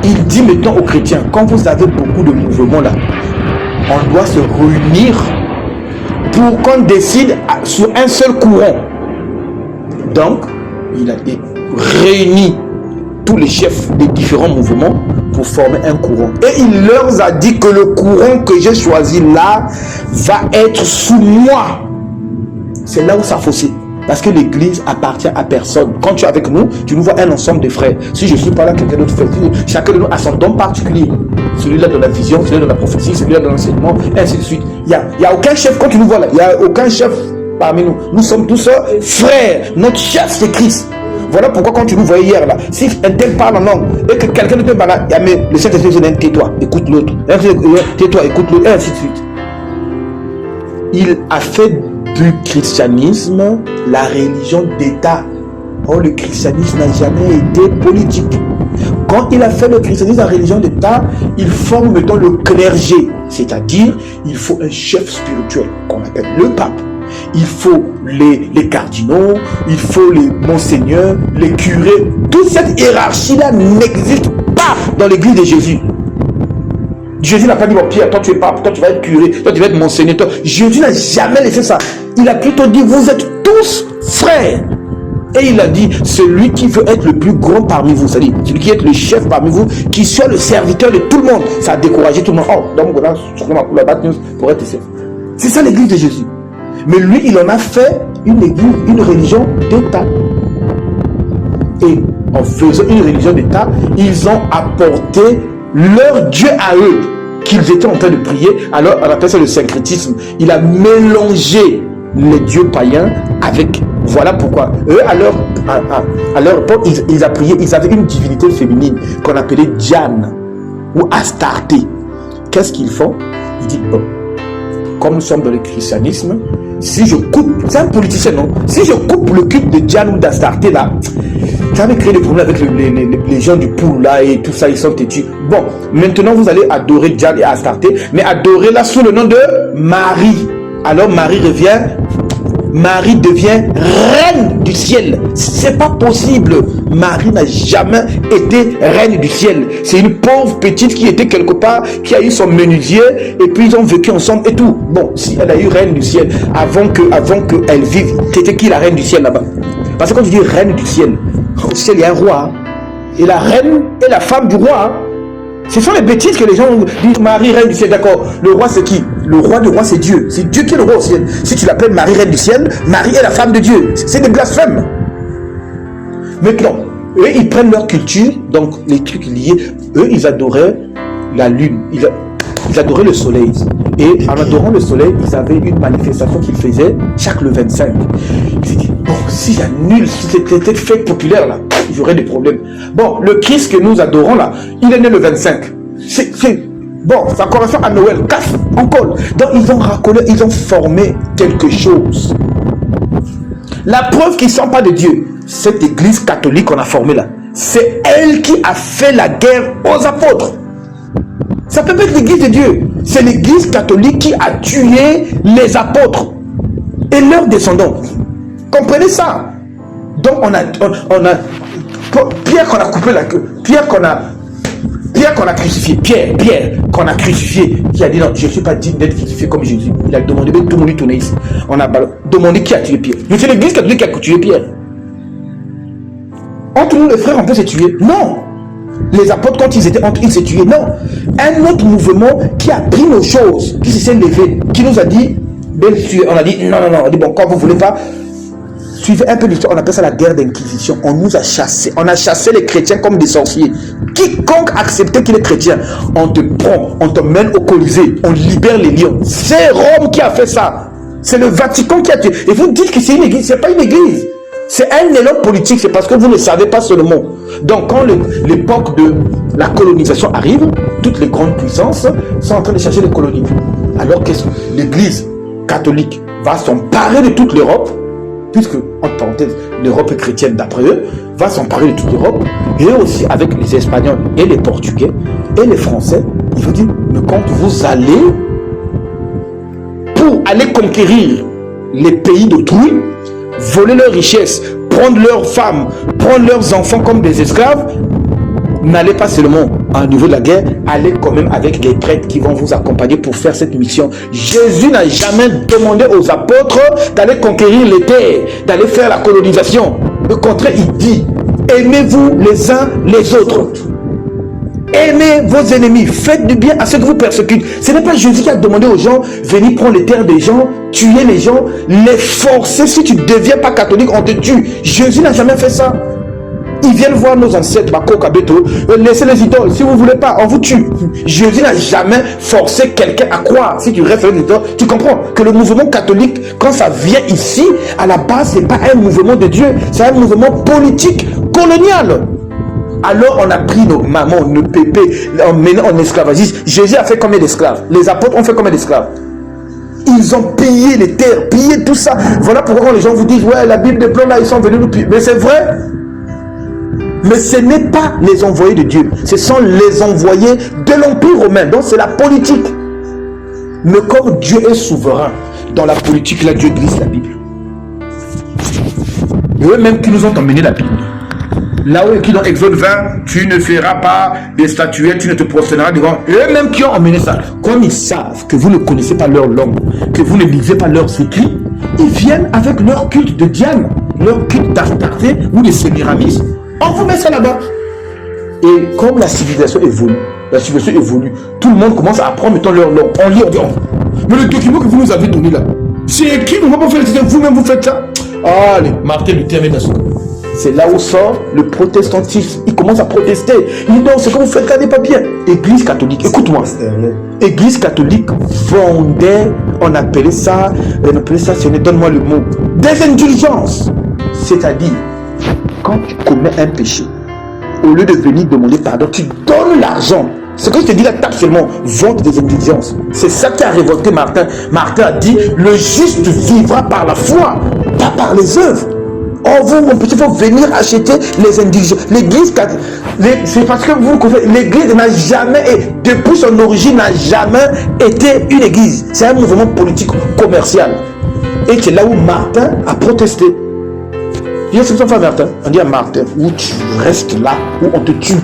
il dit maintenant aux chrétiens, quand vous avez beaucoup de mouvements là, on doit se réunir pour qu'on décide sur un seul courant. Donc, il a réuni tous les chefs des différents mouvements pour former un courant. Et il leur a dit que le courant que j'ai choisi là va être sous moi. C'est là où ça faussait. Parce que l'église appartient à personne. Quand tu es avec nous, tu nous vois un ensemble de frères. Si je ne suis pas là, quelqu'un d'autre fait. Chacun de nous a son don particulier. Celui-là dans la vision, celui-là dans la prophétie, celui-là dans l'enseignement, et ainsi de suite. Il n'y a aucun chef, quand tu nous vois là, il n'y a aucun chef parmi nous. Nous sommes tous frères. Notre chef, c'est Christ. Voilà pourquoi quand tu nous voyais hier là, si un tel parle en langue et que quelqu'un d'autre parle là, mais le Saint-Esprit dit tais-toi, écoute l'autre. Tais-toi, écoute l'autre, et ainsi de suite. Il a fait du christianisme la religion d'État. Or, le christianisme n'a jamais été politique. Quand il a fait le christianisme la religion d'État, il forme maintenant le clergé. C'est-à-dire, il faut un chef spirituel qu'on appelle le pape. Il faut les cardinaux, il faut les monseigneurs, les curés. Toute cette hiérarchie-là n'existe pas dans l'église de Jésus. Jésus n'a pas dit, bon Pierre, toi tu es pape, toi tu vas être curé, toi tu vas être monseigneur. Jésus n'a jamais laissé ça. Il a plutôt dit, vous êtes tous frères. Et il a dit, celui qui veut être le plus grand parmi vous, c'est-à-dire celui qui est le chef parmi vous, qui soit le serviteur de tout le monde. Ça a découragé tout le monde. Oh, donc voilà, pour être chef. C'est ça l'église de Jésus. Mais lui, il en a fait une église, une religion d'État. Et en faisant une religion d'État, ils ont apporté leur Dieu à eux, qu'ils étaient en train de prier. Alors, on appelle ça le syncrétisme. Il a mélangé les dieux païens avec... Voilà pourquoi. Eux, à leur époque, ils avaient une divinité féminine qu'on appelait Diane ou Astarté. Qu'est-ce qu'ils font? Ils disent, bon, comme nous sommes dans le christianisme, si je coupe, c'est un politicien, non? Si je coupe le culte de Diane ou d'Astarté, là, ça va créer des problèmes avec les gens du poule, là, et tout ça, ils sont têtus. Bon, maintenant, vous allez adorer Diane et Astarté, mais adorez-la sous le nom de Marie. Alors, Marie devient reine du ciel. C'est pas possible. Marie n'a jamais été reine du ciel. C'est une pauvre petite qui était quelque part, qui a eu son menuisier, et puis ils ont vécu ensemble et tout. Bon, si elle a eu reine du ciel, avant qu'elle vive, c'était qui la reine du ciel là-bas? Parce que quand je dis reine du ciel, au ciel il y a un roi. Et la reine est la femme du roi. Ce sont les bêtises que les gens disent. Marie, reine du ciel, d'accord. Le roi, c'est qui? Le roi du roi, c'est Dieu. C'est Dieu qui est le roi au ciel. Si tu l'appelles Marie, reine du ciel, Marie est la femme de Dieu. C'est des blasphèmes. Maintenant, eux, ils prennent leur culture, donc les trucs liés. Eux, ils adoraient la lune. Ils adoraient le soleil. Et en adorant le soleil, ils avaient une manifestation qu'ils faisaient chaque le 25. Ils se disent, bon, si j'annule cette fête populaire là, j'aurais des problèmes. Bon, le Christ que nous adorons là, il est né le 25. Bon, ça correspond à Noël. Casse, on colle. Donc ils ont racolé, ils ont formé quelque chose. La preuve qu'ils ne sont pas de Dieu, cette église catholique qu'on a formée là, c'est elle qui a fait la guerre aux apôtres. Ça peut pas être l'église de Dieu. C'est l'église catholique qui a tué les apôtres et leurs descendants. Comprenez ça? Donc on a Pierre qu'on a coupé la queue, Pierre qu'on a crucifié, Pierre qu'on a crucifié, qui a dit non, je ne suis pas digne d'être crucifié comme Jésus. Il a demandé, mais tout le monde lui tournait ici. On a demandé qui a tué Pierre. Mais c'est l'église catholique qui a tué Pierre. Entre nous les frères, on peut se tuer? Non. Les apôtres, quand ils étaient entre eux, ils se tuaient? Non. Un autre mouvement qui a pris nos choses, qui s'est levé, qui nous a dit, on a dit non, on a dit bon, quand vous ne voulez pas, suivez un peu l'histoire, on appelle ça la guerre d'inquisition. On nous a chassés, on a chassé les chrétiens comme des sorciers. Quiconque acceptait qu'il est chrétien, on te prend, on te mène au Colisée, on libère les lions. C'est Rome qui a fait ça. C'est le Vatican qui a tué. Et vous dites que c'est une église, c'est pas une église. C'est un élan politique, c'est parce que vous ne savez pas seulement. Donc quand l'époque de la colonisation arrive, toutes les grandes puissances sont en train de chercher les colonies. Alors que l'église catholique va s'emparer de toute l'Europe, puisque, entre parenthèses, l'Europe est chrétienne d'après eux, va s'emparer de toute l'Europe, et aussi avec les Espagnols et les Portugais et les Français. Ils vous disent, mais quand vous allez pour aller conquérir les pays d'autrui, voler leurs richesses, prendre leurs femmes, prendre leurs enfants comme des esclaves, n'allez pas seulement au niveau de la guerre, allez quand même avec les prêtres qui vont vous accompagner pour faire cette mission. Jésus n'a jamais demandé aux apôtres d'aller conquérir les terres, d'aller faire la colonisation. Au contraire, il dit, aimez-vous les uns les autres. Aimez vos ennemis, faites du bien à ceux que vous persécutez. Ce n'est pas Jésus qui a demandé aux gens, venez prendre les terres des gens, tuer les gens, les forcer. Si tu ne deviens pas catholique, on te tue. Jésus n'a jamais fait ça. Ils viennent voir nos ancêtres, laissez les idoles, si vous ne voulez pas, on vous tue. Jésus n'a jamais forcé quelqu'un à croire. Si tu restes les idoles, tu comprends que le mouvement catholique, quand ça vient ici, à la base, ce n'est pas un mouvement de Dieu, c'est un mouvement politique, colonial. Alors on a pris nos mamans, nos pépés, on menait en esclavagisme. Jésus a fait combien d'esclaves? Les apôtres ont fait combien d'esclaves? Ils ont pillé les terres, pillé tout ça. Voilà pourquoi quand les gens vous disent, ouais, la Bible de blanc là, ils sont venus nous piller. Mais c'est vrai. Mais ce n'est pas les envoyés de Dieu. Ce sont les envoyés de l'Empire romain. Donc c'est la politique. Mais comme Dieu est souverain, dans la politique, là, Dieu glisse la Bible. Eux-mêmes qui nous ont emmené la Bible. Là où écrit dans Exode 20, tu ne feras pas des statuettes, tu ne te prosterneras devant. Eux-mêmes qui ont emmené ça, comme ils savent que vous ne connaissez pas leur langue, que vous ne lisez pas leurs écrits, ils viennent avec leur culte de Diane, leur culte d'Astarté ou de Sémiramis. On vous met ça là-bas. Et comme la civilisation évolue, tout le monde commence à apprendre mettons leur langue. On lit, on dit, oh. Mais le document que vous nous avez donné là, c'est écrit, vous ne pouvez pas faire, vous-même vous faites ça. Ah, allez, Martin Luther met dans ce cas. C'est là où sort le protestantisme. Il commence à protester. Il dit non, ce que vous faites là n'est pas bien. Église catholique, écoute-moi. Église catholique fondait, on appelait ça, donne-moi le mot, des indulgences. C'est-à-dire, quand tu commets un péché, au lieu de venir demander pardon, tu donnes l'argent. Ce que je te dis là, tape seulement, vente des indulgences. C'est ça qui a révolté Martin. Martin a dit, le juste vivra par la foi, pas par les œuvres. Oh, vous, mon petit, il faut venir acheter les indulgences. L'église, c'est parce que vous confondez. L'église n'a jamais, depuis son origine, n'a jamais été une église. C'est un mouvement politique commercial. Et c'est là où Martin a protesté. Il y a ce que Martin. On dit à Martin, où tu restes là, où on te tue.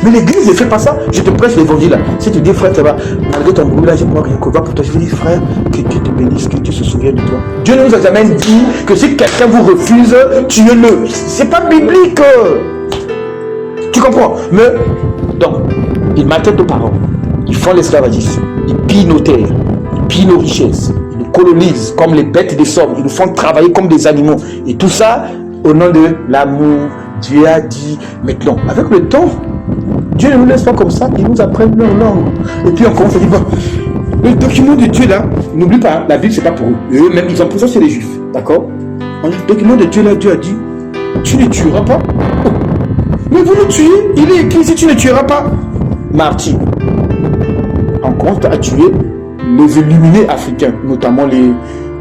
Mais l'église ne fait pas ça. Je te prêche l'évangile là. Si tu dis frère, ça va, malgré ton bruit là, je ne vois rien que va pour toi. Je vais dire frère, que Dieu te bénisse, que Dieu se souvienne de toi. Dieu ne nous a jamais dit que si quelqu'un vous refuse, tuez-le. C'est pas biblique. Tu comprends? Mais, donc, ils maintiennent nos paroles. Ils font l'esclavagisme. Ils pillent nos terres. Ils pillent nos richesses. Ils nous colonisent comme les bêtes des sommes. Ils nous font travailler comme des animaux. Et tout ça, au nom de l'amour. Dieu a dit, maintenant, avec le temps, Dieu ne nous laisse pas comme ça, ils nous apprennent leur langue. Et puis on commence à dire, bon, le document de Dieu là, n'oublie pas, la Bible c'est pas pour eux. Eux-mêmes, ils ont pris ça sur les Juifs. D'accord? Le document de Dieu là, Dieu a dit, tu ne tueras pas. Oh. Mais vous le tuez, il est écrit, si tu ne tueras pas. Martyr. On commence à tuer les illuminés africains, notamment les...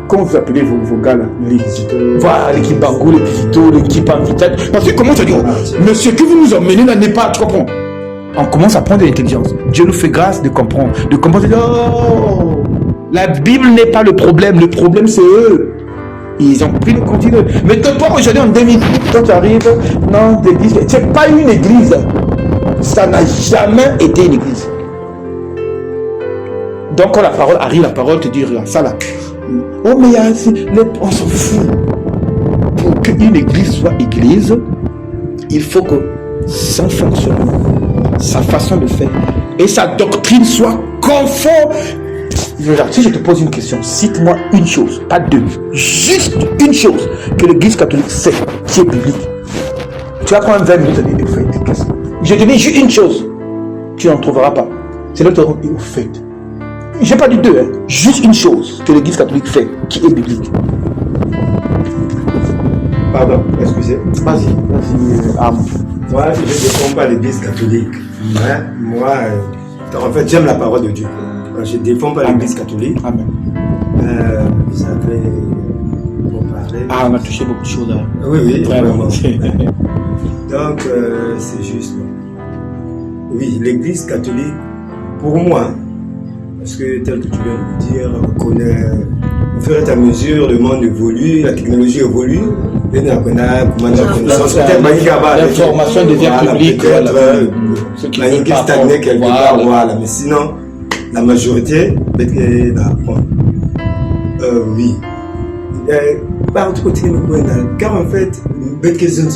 Comment vous appelez vos gars là? Les voilà, l'équipe Bango, les Pizito, l'équipe Invitat. Parce que comment tu dis, mais ce que vous nous emmenez là n'est pas, tu comprends? On commence à prendre de l'intelligence. Dieu nous fait grâce de comprendre. De comprendre, oh, la Bible n'est pas le problème c'est eux. Ils ont pris le continent. Mais toi aujourd'hui en 2000, toi tu arrives, non, l'église, c'est pas une église. Ça n'a jamais été une église. Donc quand la parole arrive, la parole te dit, regarde ça là. Oh mais on s'en fout. Pour qu'une église soit église, il faut que son fonctionnement, sa façon de faire et sa doctrine soient conformes. Si je te pose une question, cite-moi une chose, pas deux, juste une chose que l'église catholique sait qui est biblique. Tu vas prendre 20 minutes à dire au fait. Je te dis juste une chose, tu n'en trouveras pas. C'est là que tu vas dire au fait. J'ai pas dit deux, hein. Juste une chose que l'église catholique fait qui est biblique. Pardon, excusez. Vas-y. Moi, je ne défends pas l'église catholique. Moi, en fait, j'aime la parole de Dieu. Je ne défends pas l'église catholique. Amen. Vous avez parlé. Ah, on a touché beaucoup de choses là. Oui, vraiment. Donc, c'est juste. Oui, l'église catholique, pour moi, parce que tel que tu viens de le dire, on connaît, au fur et à mesure, le monde évolue, la technologie évolue, L'information devient publique. Qui stagnait quelque part, voilà. Mais sinon, la majorité, peut-être va apprendre. Oui. Par tout côté, car en fait, peut-être qu'ils ont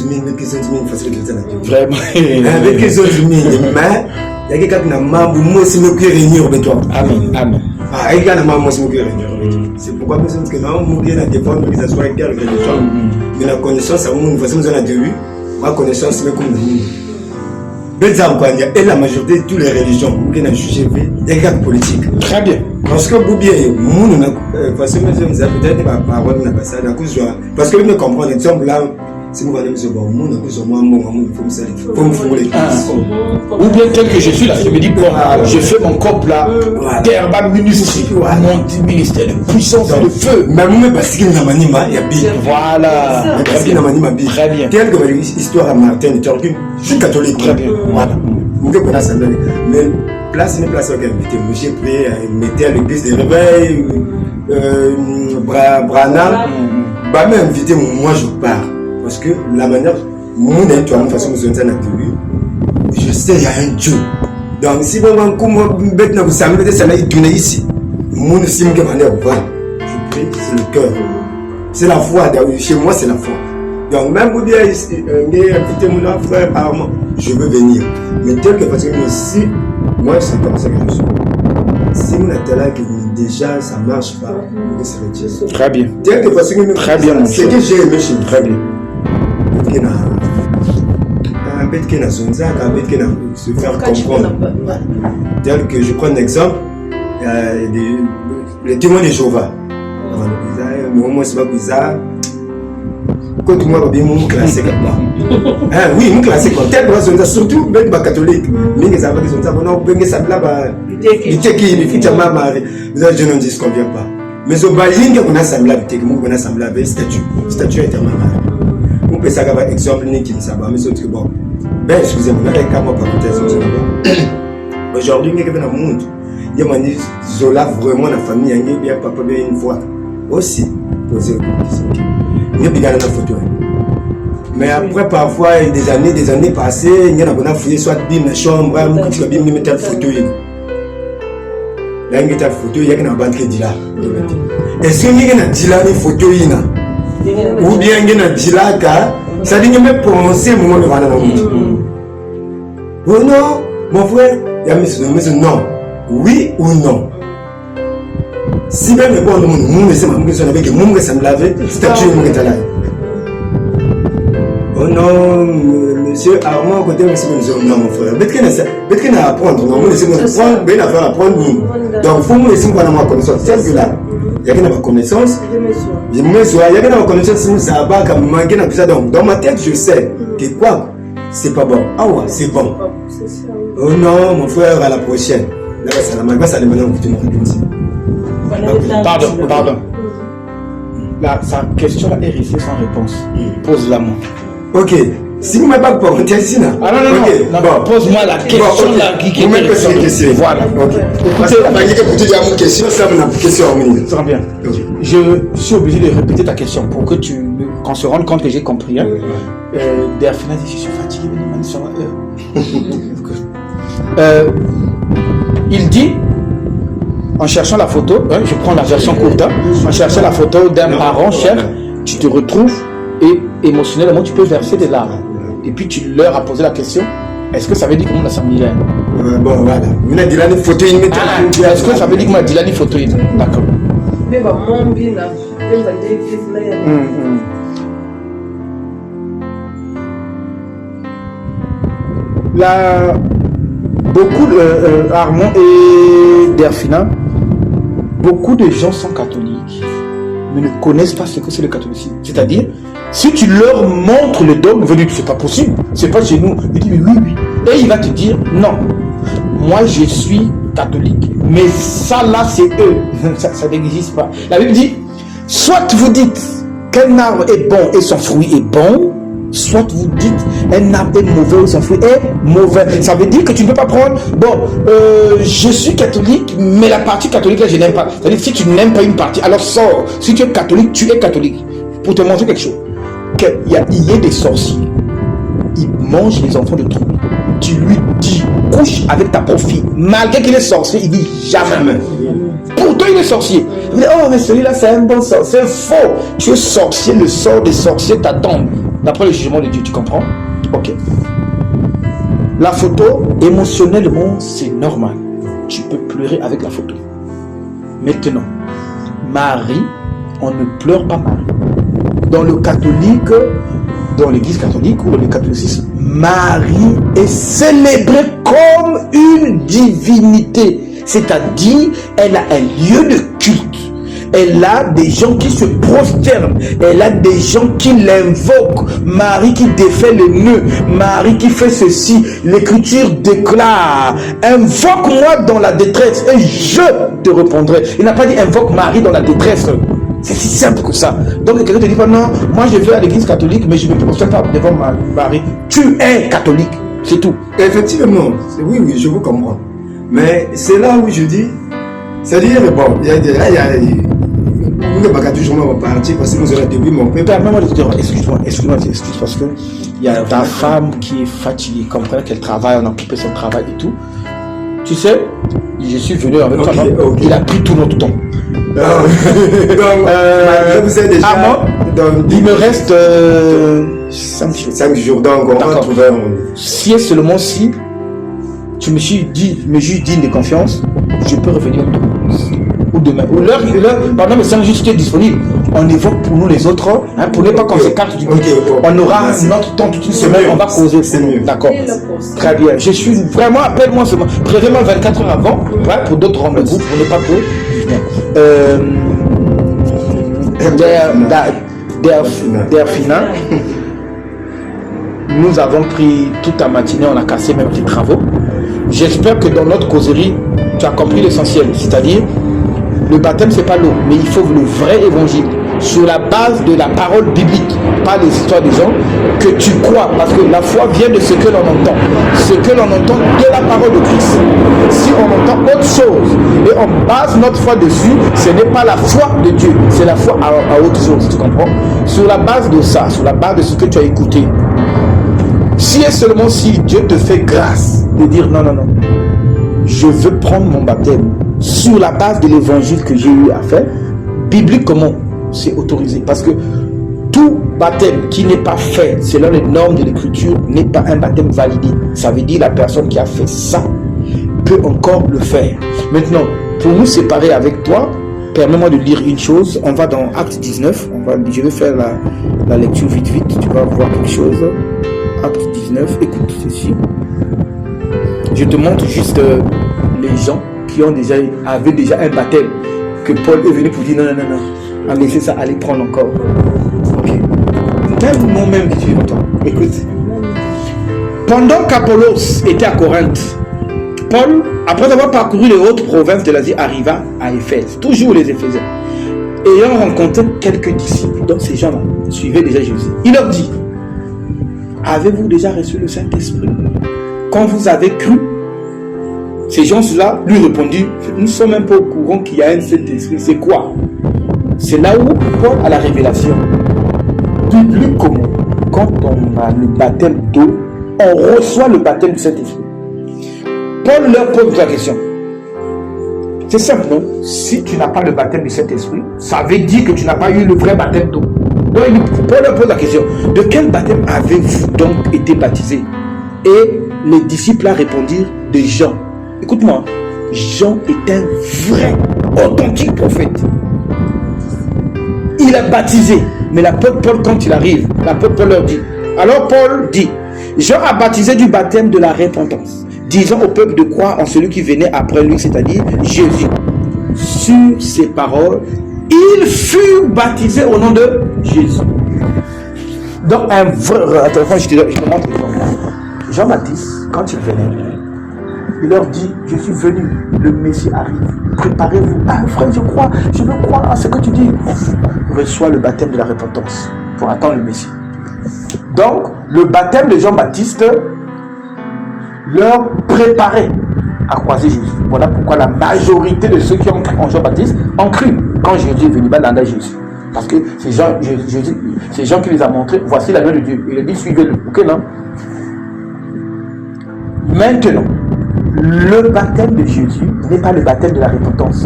facile de faire. Vraiment. Peut-être qu'ils ont mais il y a quelqu'un qui n'a pas moi aussi me réunir avec toi. Amen. Amen. Ah, il y a moi aussi me réunir. C'est pourquoi nous sommes que nous avons défendre que ça soit égal religion. Mais la connaissance, à une façon nous en a début, ma connaissance c'est comme nous. Et la majorité de toutes les religions, il y a jugé, il y a des politiques. Très bien. Parce que vous bien, nous parce que nous avons peut-être pas parole n'a pas ça, parce que nous comprenons l'exemple là. Si nous allons dire, bon, il faut me fouler. Ou bien tel que je suis là, je me dis, bon, je fais mon corps là, terre, ministère, mon ministère de puissance et de feu. Mais moi, parce qu'il y a un anima, il y a bien. Voilà. Parce qu'il y a un anima bien. Très bien. Tel que l'histoire à Martin de Turquie, je suis catholique. Très bien. Voilà. Vous connaissez ça. Mais place, une place où j'ai invité, j'ai pris, mettais à l'église des réveils, Branham, bah, m'a invité, moi je pars. Parce que la manière, mon étoile, de toute façon, je sais, il y a un Dieu. Donc, si vous avez bête dans ça ici. Mon sim que je prie, c'est le cœur. C'est la foi. Chez moi, c'est la foi. Donc, même vous dire, invitez mon frère, je veux venir. Mais tel que parce que si, moi, c'est comme ça que je suis. Si vous êtes là, que déjà ça ne marche pas, c'est le Dieu. Très bien. Tel que parce que très bien. C'est que j'ai aimé chez vous. Très bien. Se faire comprendre. Tel que je prends un exemple, les témoins de Jéhovah. Moi, c'est pas bizarre. Quand moi, je suis classé comme ça. Oui, je suis classé comme ça. Surtout les catholiques. Je ne dis qu'on vient pas. Mais au Baling, on a semblé avec statut. Statut est un on peut savoir par exemple qui ne savent pas mais c'est bon ben excusez-moi avec moi parenthèse aujourd'hui il y a dans le monde il y a dit Zola vraiment la famille il y a papa bien une fois aussi poser une question il y a bien la photo mais après parfois des années passées il y a on fouillé soit bien la chambre on continue bien mettre la photo là il y a photo il y a une bande qui dit là est-ce qu'il y a une dit là une photo là ou bien il y a un dilaka, ça dit que je vais prononcer mon nom de oh non, mon frère, il y a mis non, oui ou non. Si même le bon nom, nous sommes avec nous, sommes lavés, statut de là. Oh non, monsieur Armand, côté monsieur non, mon frère. Peut-être qu'il y a à apprendre, non, nous sommes apprendre, bien à apprendre. Donc, il faut nous laisser voir ma connaissance. C'est que là. Il y a une connaissance. Il y a une connaissance. Dans ma tête, je sais que quoi, c'est pas bon. Ah ouais, c'est bon. Oh non, mon frère, à la prochaine. Là, ça va maintenant Pardon. Là, sa question est restée sans réponse. Pose-la moi. Ok. Si vous ne m'avez pas parenté ici, là. Ah non. Bon, pose-moi la question là qui est question. Voilà. Ok. Écoutez, très bien. Je suis obligé de répéter ta question pour que qu'on se rende compte que j'ai compris. Hein. Derfina dit, je suis fatigué, il dit, en cherchant la photo, je prends la version courte, en cherchant la photo d'un parent cher, tu te retrouves et émotionnellement tu peux verser des larmes. Et puis tu leur as posé la question, est-ce que ça veut dire que mon assemblée bon voilà, on a dit là une photo est-ce que ça veut dire que moi dit là une photo d'accord. Mais bah mon bien là, là beaucoup Armand et Derfina, beaucoup de gens sont catholiques mais ne connaissent pas ce que c'est le catholicisme. C'est-à-dire, si tu leur montres le dogme, ils vont dire que c'est pas possible, c'est pas chez nous. Il dit oui. Et il va te dire non, moi je suis catholique, mais ça là c'est eux, ça n'existe pas. La Bible dit, soit vous dites qu'un arbre est bon et son fruit est bon, soit vous dites un arbre est mauvais et son fruit est mauvais. Ça veut dire que tu ne peux pas prendre, je suis catholique, mais la partie catholique là je n'aime pas. C'est-à-dire si tu n'aimes pas une partie, alors sors. Si tu es catholique, tu es catholique. Pour te montrer quelque chose. qu'il y ait des sorciers, ils mangent les enfants de tout. Tu lui dis, couche avec ta propre fille. Malgré qu'il est sorcier, il dit jamais. Pourtant, il est sorcier. Il dit, oh, mais celui-là, c'est un bon sorcier. C'est faux. Tu es sorcier, le sort des sorciers t'attend. D'après le jugement de Dieu, tu comprends? Ok. La photo, émotionnellement, c'est normal. Tu peux pleurer avec la photo. Maintenant, Marie, on ne pleure pas Marie. Dans le catholique, dans l'église catholique ou dans le catholicisme, Marie est célébrée comme une divinité. C'est-à-dire, elle a un lieu de culte. Elle a des gens qui se prosternent. Elle a des gens qui l'invoquent. Marie qui défait le nœud. Marie qui fait ceci. L'écriture déclare: invoque-moi dans la détresse et je te répondrai. Il n'a pas dit invoque Marie dans la détresse. C'est si simple que ça. Donc quelqu'un te dit pas non, moi je vais à l'église catholique, mais je ne me prosterne pas devant Marie. Tu es catholique. C'est tout. Effectivement, oui, je vous comprends. Mais c'est là où je dis, c'est-à-dire, bon, il y a vous ne pouvez pas toujours partir parce que vous avez début mon père. Excuse-moi, parce que il y a ta femme qui est fatiguée, comprend qu'elle travaille, on a coupé son travail et tout. Tu sais, je suis venu avec toi, il a pris tout notre temps. Je vous ai déjà. Il me reste 5 jours. 5 jours, donc on va trouver un. Si et seulement si tu me juges digne de confiance, je peux revenir ou demain. Ou l'heure, pendant les 5 jours, tu es disponible. On évoque pour nous les autres, hein, pour ne pas qu'on s'écarte du but. On aura notre temps toute une semaine, on va causer. C'est mieux. D'accord. Très bien. Je suis vraiment, appelle-moi seulement. Préviens-moi 24 heures avant, ouais, pour d'autres rendez-vous, pour ne pas que. Delphina, nous avons pris toute ta matinée, on a cassé même tes travaux. J'espère que dans notre causerie, tu as compris l'essentiel, c'est-à-dire le baptême c'est pas l'eau, mais il faut le vrai évangile sur la base de la parole biblique, pas les histoires des gens que tu crois, parce que la foi vient de ce que l'on entend, ce que l'on entend de la parole de Christ. Si on entend autre chose et on base notre foi dessus, ce n'est pas la foi de Dieu, c'est la foi à autre chose, tu comprends? Sur la base de ça, sur la base de ce que tu as écouté, si et seulement si Dieu te fait grâce de dire non, je veux prendre mon baptême sur la base de l'évangile que j'ai eu à faire, bibliquement, c'est autorisé. Parce que tout baptême qui n'est pas fait selon les normes de l'écriture n'est pas un baptême validé. Ça veut dire la personne qui a fait ça peut encore le faire. Maintenant, pour nous séparer avec toi, permets-moi de lire une chose. On va dans Acte 19. Je vais faire la lecture vite. Tu vas voir quelque chose. Acte 19, écoute ceci. Je te montre juste les gens qui avaient déjà un baptême, que Paul est venu pour dire non, à laisser ça, aller prendre encore. Ok. Moi-même que tu es content. Écoute. Pendant qu'Apollos était à Corinthe, Paul, après avoir parcouru les hautes provinces de l'Asie, arriva à Éphèse, toujours les Éphésiens. Ayant rencontré quelques disciples, donc ces gens-là suivaient déjà Jésus. Il leur dit: avez-vous déjà reçu le Saint-Esprit quand vous avez cru? Ces gens-là lui répondirent: nous ne sommes même pas au courant qu'il y a un Saint-Esprit. C'est quoi? C'est là où Paul a la révélation. Bibliquement, quand on a le baptême d'eau, on reçoit le baptême du Saint-Esprit. Paul leur pose la question. C'est simple, non? Si tu n'as pas le baptême du Saint-Esprit, ça veut dire que tu n'as pas eu le vrai baptême d'eau. Donc Paul leur pose la question: de quel baptême avez-vous donc été baptisé? Et les disciples là répondirent: de Jean. Écoute-moi, Jean est un vrai, authentique prophète. Il a baptisé, mais l'apôtre Paul, quand il arrive, l'apôtre Paul leur dit. Alors Paul dit: Jean a baptisé du baptême de la repentance, disant au peuple de croire en celui qui venait après lui, c'est-à-dire Jésus. Sur ces paroles, il fut baptisé au nom de Jésus. Donc un vrai... Attends, je te montre. Jean-Baptiste, quand il venait, il leur dit: je suis venu, le Messie arrive, préparez-vous. Ah frère, je veux croire à ce que tu dis. Reçois le baptême de la repentance pour attendre le Messie. Donc le baptême de Jean-Baptiste leur préparait à croiser Jésus. Voilà pourquoi la majorité de ceux qui ont cru en Jean-Baptiste ont cru quand Jésus est venu dans Jésus. Parce que ces gens, ces gens qui les a montrés, voici la loi de Dieu. Il a dit suivez-le. Ok, non? Maintenant, le baptême de Jésus n'est pas le baptême de la repentance.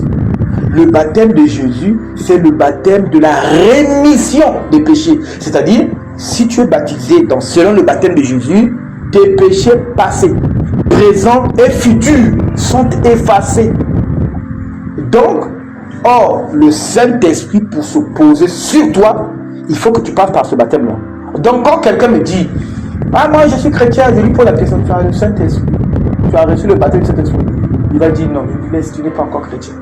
Le baptême de Jésus, c'est le baptême de la rémission des péchés. C'est-à-dire, si tu es baptisé selon le baptême de Jésus, tes péchés passés, présents et futurs sont effacés. Donc, le Saint-Esprit, pour se poser sur toi, il faut que tu passes par ce baptême-là. Donc, quand quelqu'un me dit, ah, moi je suis chrétien, je lui pose la question, tu as le Saint-Esprit, tu as reçu le baptême du Saint-Esprit. Il va dire non, je lui laisse, tu n'es pas encore chrétien.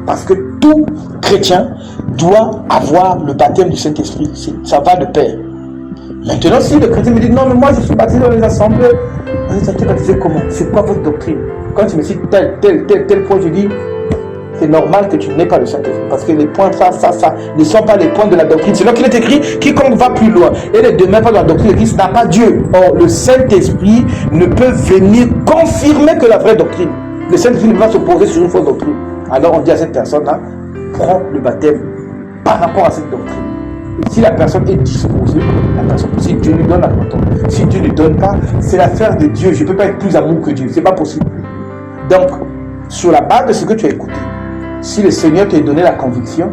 Parce que tout chrétien doit avoir le baptême du Saint-Esprit. Ça va de pair. Maintenant, si le chrétien me dit non, mais moi je suis baptisé dans les assemblées, tu es baptisé comment? C'est quoi votre doctrine? Quand tu me cites tel point, je dis c'est normal que tu n'aies pas le Saint-Esprit. Parce que les points, ça, ne sont pas les points de la doctrine. C'est là qu'il est écrit, quiconque va plus loin et ne demeure pas dans la doctrine de Christ n'a pas Dieu. Or, le Saint-Esprit ne peut venir confirmer que la vraie doctrine. Le Saint-Esprit ne va se poser sur une fausse doctrine. Alors on dit à cette personne-là, prends le baptême par rapport à cette doctrine. Et si la personne est disposée, si Dieu lui donne la repentance, si Dieu ne lui donne pas, c'est l'affaire de Dieu. Je ne peux pas être plus amour que Dieu. C'est pas possible. Donc, sur la base de ce que tu as écouté, si le Seigneur t'a donné la conviction,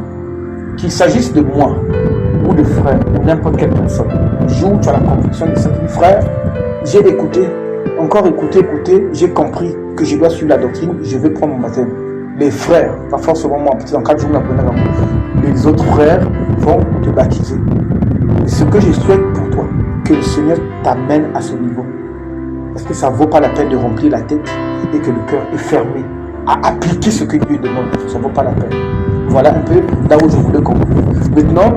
qu'il s'agisse de moi, ou de frère, ou n'importe quelle personne, le jour où tu as la conviction de ce frère, j'ai écouté, encore écouté, j'ai compris que je dois suivre la doctrine, je vais prendre mon baptême. Les frères, pas forcément moi, parce qu'en 4 jours, les autres frères vont te baptiser. Et ce que je souhaite pour toi, que le Seigneur t'amène à ce niveau. Parce que ça ne vaut pas la peine de remplir la tête et que le cœur est fermé à appliquer ce que Dieu demande. Ça ne vaut pas la peine. Voilà un peu là où je voulais conclure. Maintenant,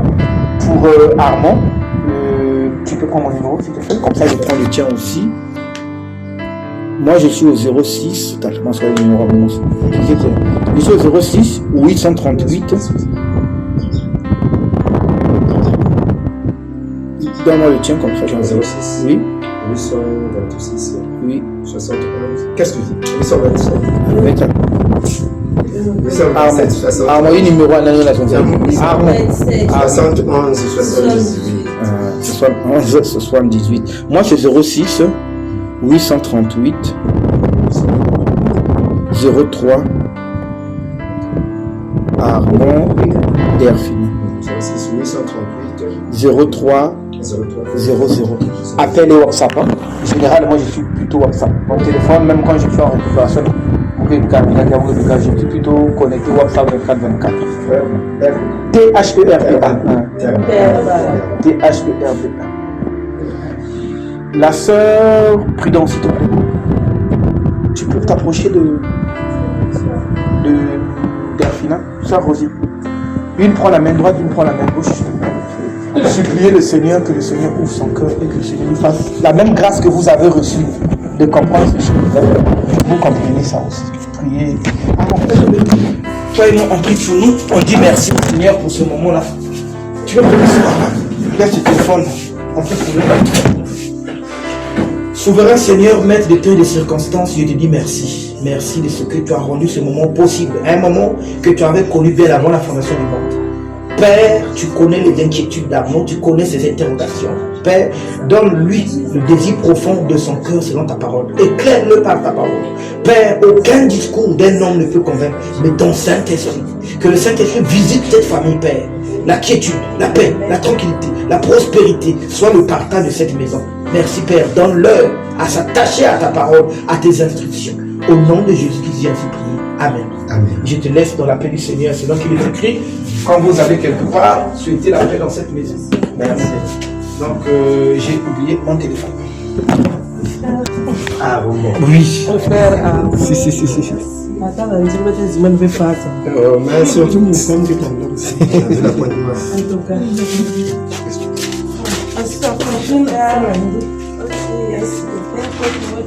pour Armand, tu peux prendre mon numéro, s'il te plaît. Comme ça, je prends le tien aussi. Moi, je suis au 06. Attends, je pense que le numéro Armand aussi. Je suis au 06 838. Donne-moi le tien comme ça. 06. Oui. 826. Oui. 71. Qu'est-ce que tu dis? 827. Armand, il numéro à l'année la Armand. 71 78. 71 78. Moi, c'est 06 838 03 Armand Delphine. 06 838 03 00. Appel et WhatsApp. Hein. Généralement, je suis plutôt WhatsApp. Mon téléphone, même quand je suis en récupération, je suis plutôt connecté WhatsApp 24/24. THERBA. THERBA. La sœur Prudence, s'il te plaît. Tu peux t'approcher de Delphina, sœur Rosie. Une prend la main droite, une prend la main gauche. Suppliez le Seigneur, que le Seigneur ouvre son cœur et que le Seigneur lui fasse la même grâce que vous avez reçue de comprendre ce que vous comprenez ça aussi. Priez. Toi et moi, on prie pour nous. On dit merci au Seigneur pour ce moment-là. Tu veux prendre ça? Laisse ce téléphone. On prie pour nous. Souverain Seigneur, maître de temps et des circonstances, je te dis merci. Merci de ce que tu as rendu ce moment possible. Un moment que tu avais connu bien avant la fondation du monde. Père, tu connais les inquiétudes d'Arnaud, tu connais ses interrogations. Père, donne-lui le désir profond de son cœur selon ta parole. Éclaire-le par ta parole. Père, aucun discours d'un homme ne peut convaincre, mais ton Saint-Esprit. Que le Saint-Esprit visite cette famille, Père. La quiétude, la paix, la tranquillité, la prospérité soit le partage de cette maison. Merci, Père. Donne-leur à s'attacher à ta parole, à tes instructions. Au nom de Jésus qui vient ainsi prier. Amen. Amen. Je te laisse dans la paix du Seigneur. C'est là qu'il est écrit. Quand vous allez quelque part, souhaitez la paix dans cette maison. Merci. Donc, j'ai oublié mon téléphone. Ah, bon. Oui. Frère, Si. attends, je ne vais pas ça. Mais surtout, une femme qui t'en aussi. La pointe noire. En tout cas. Ok,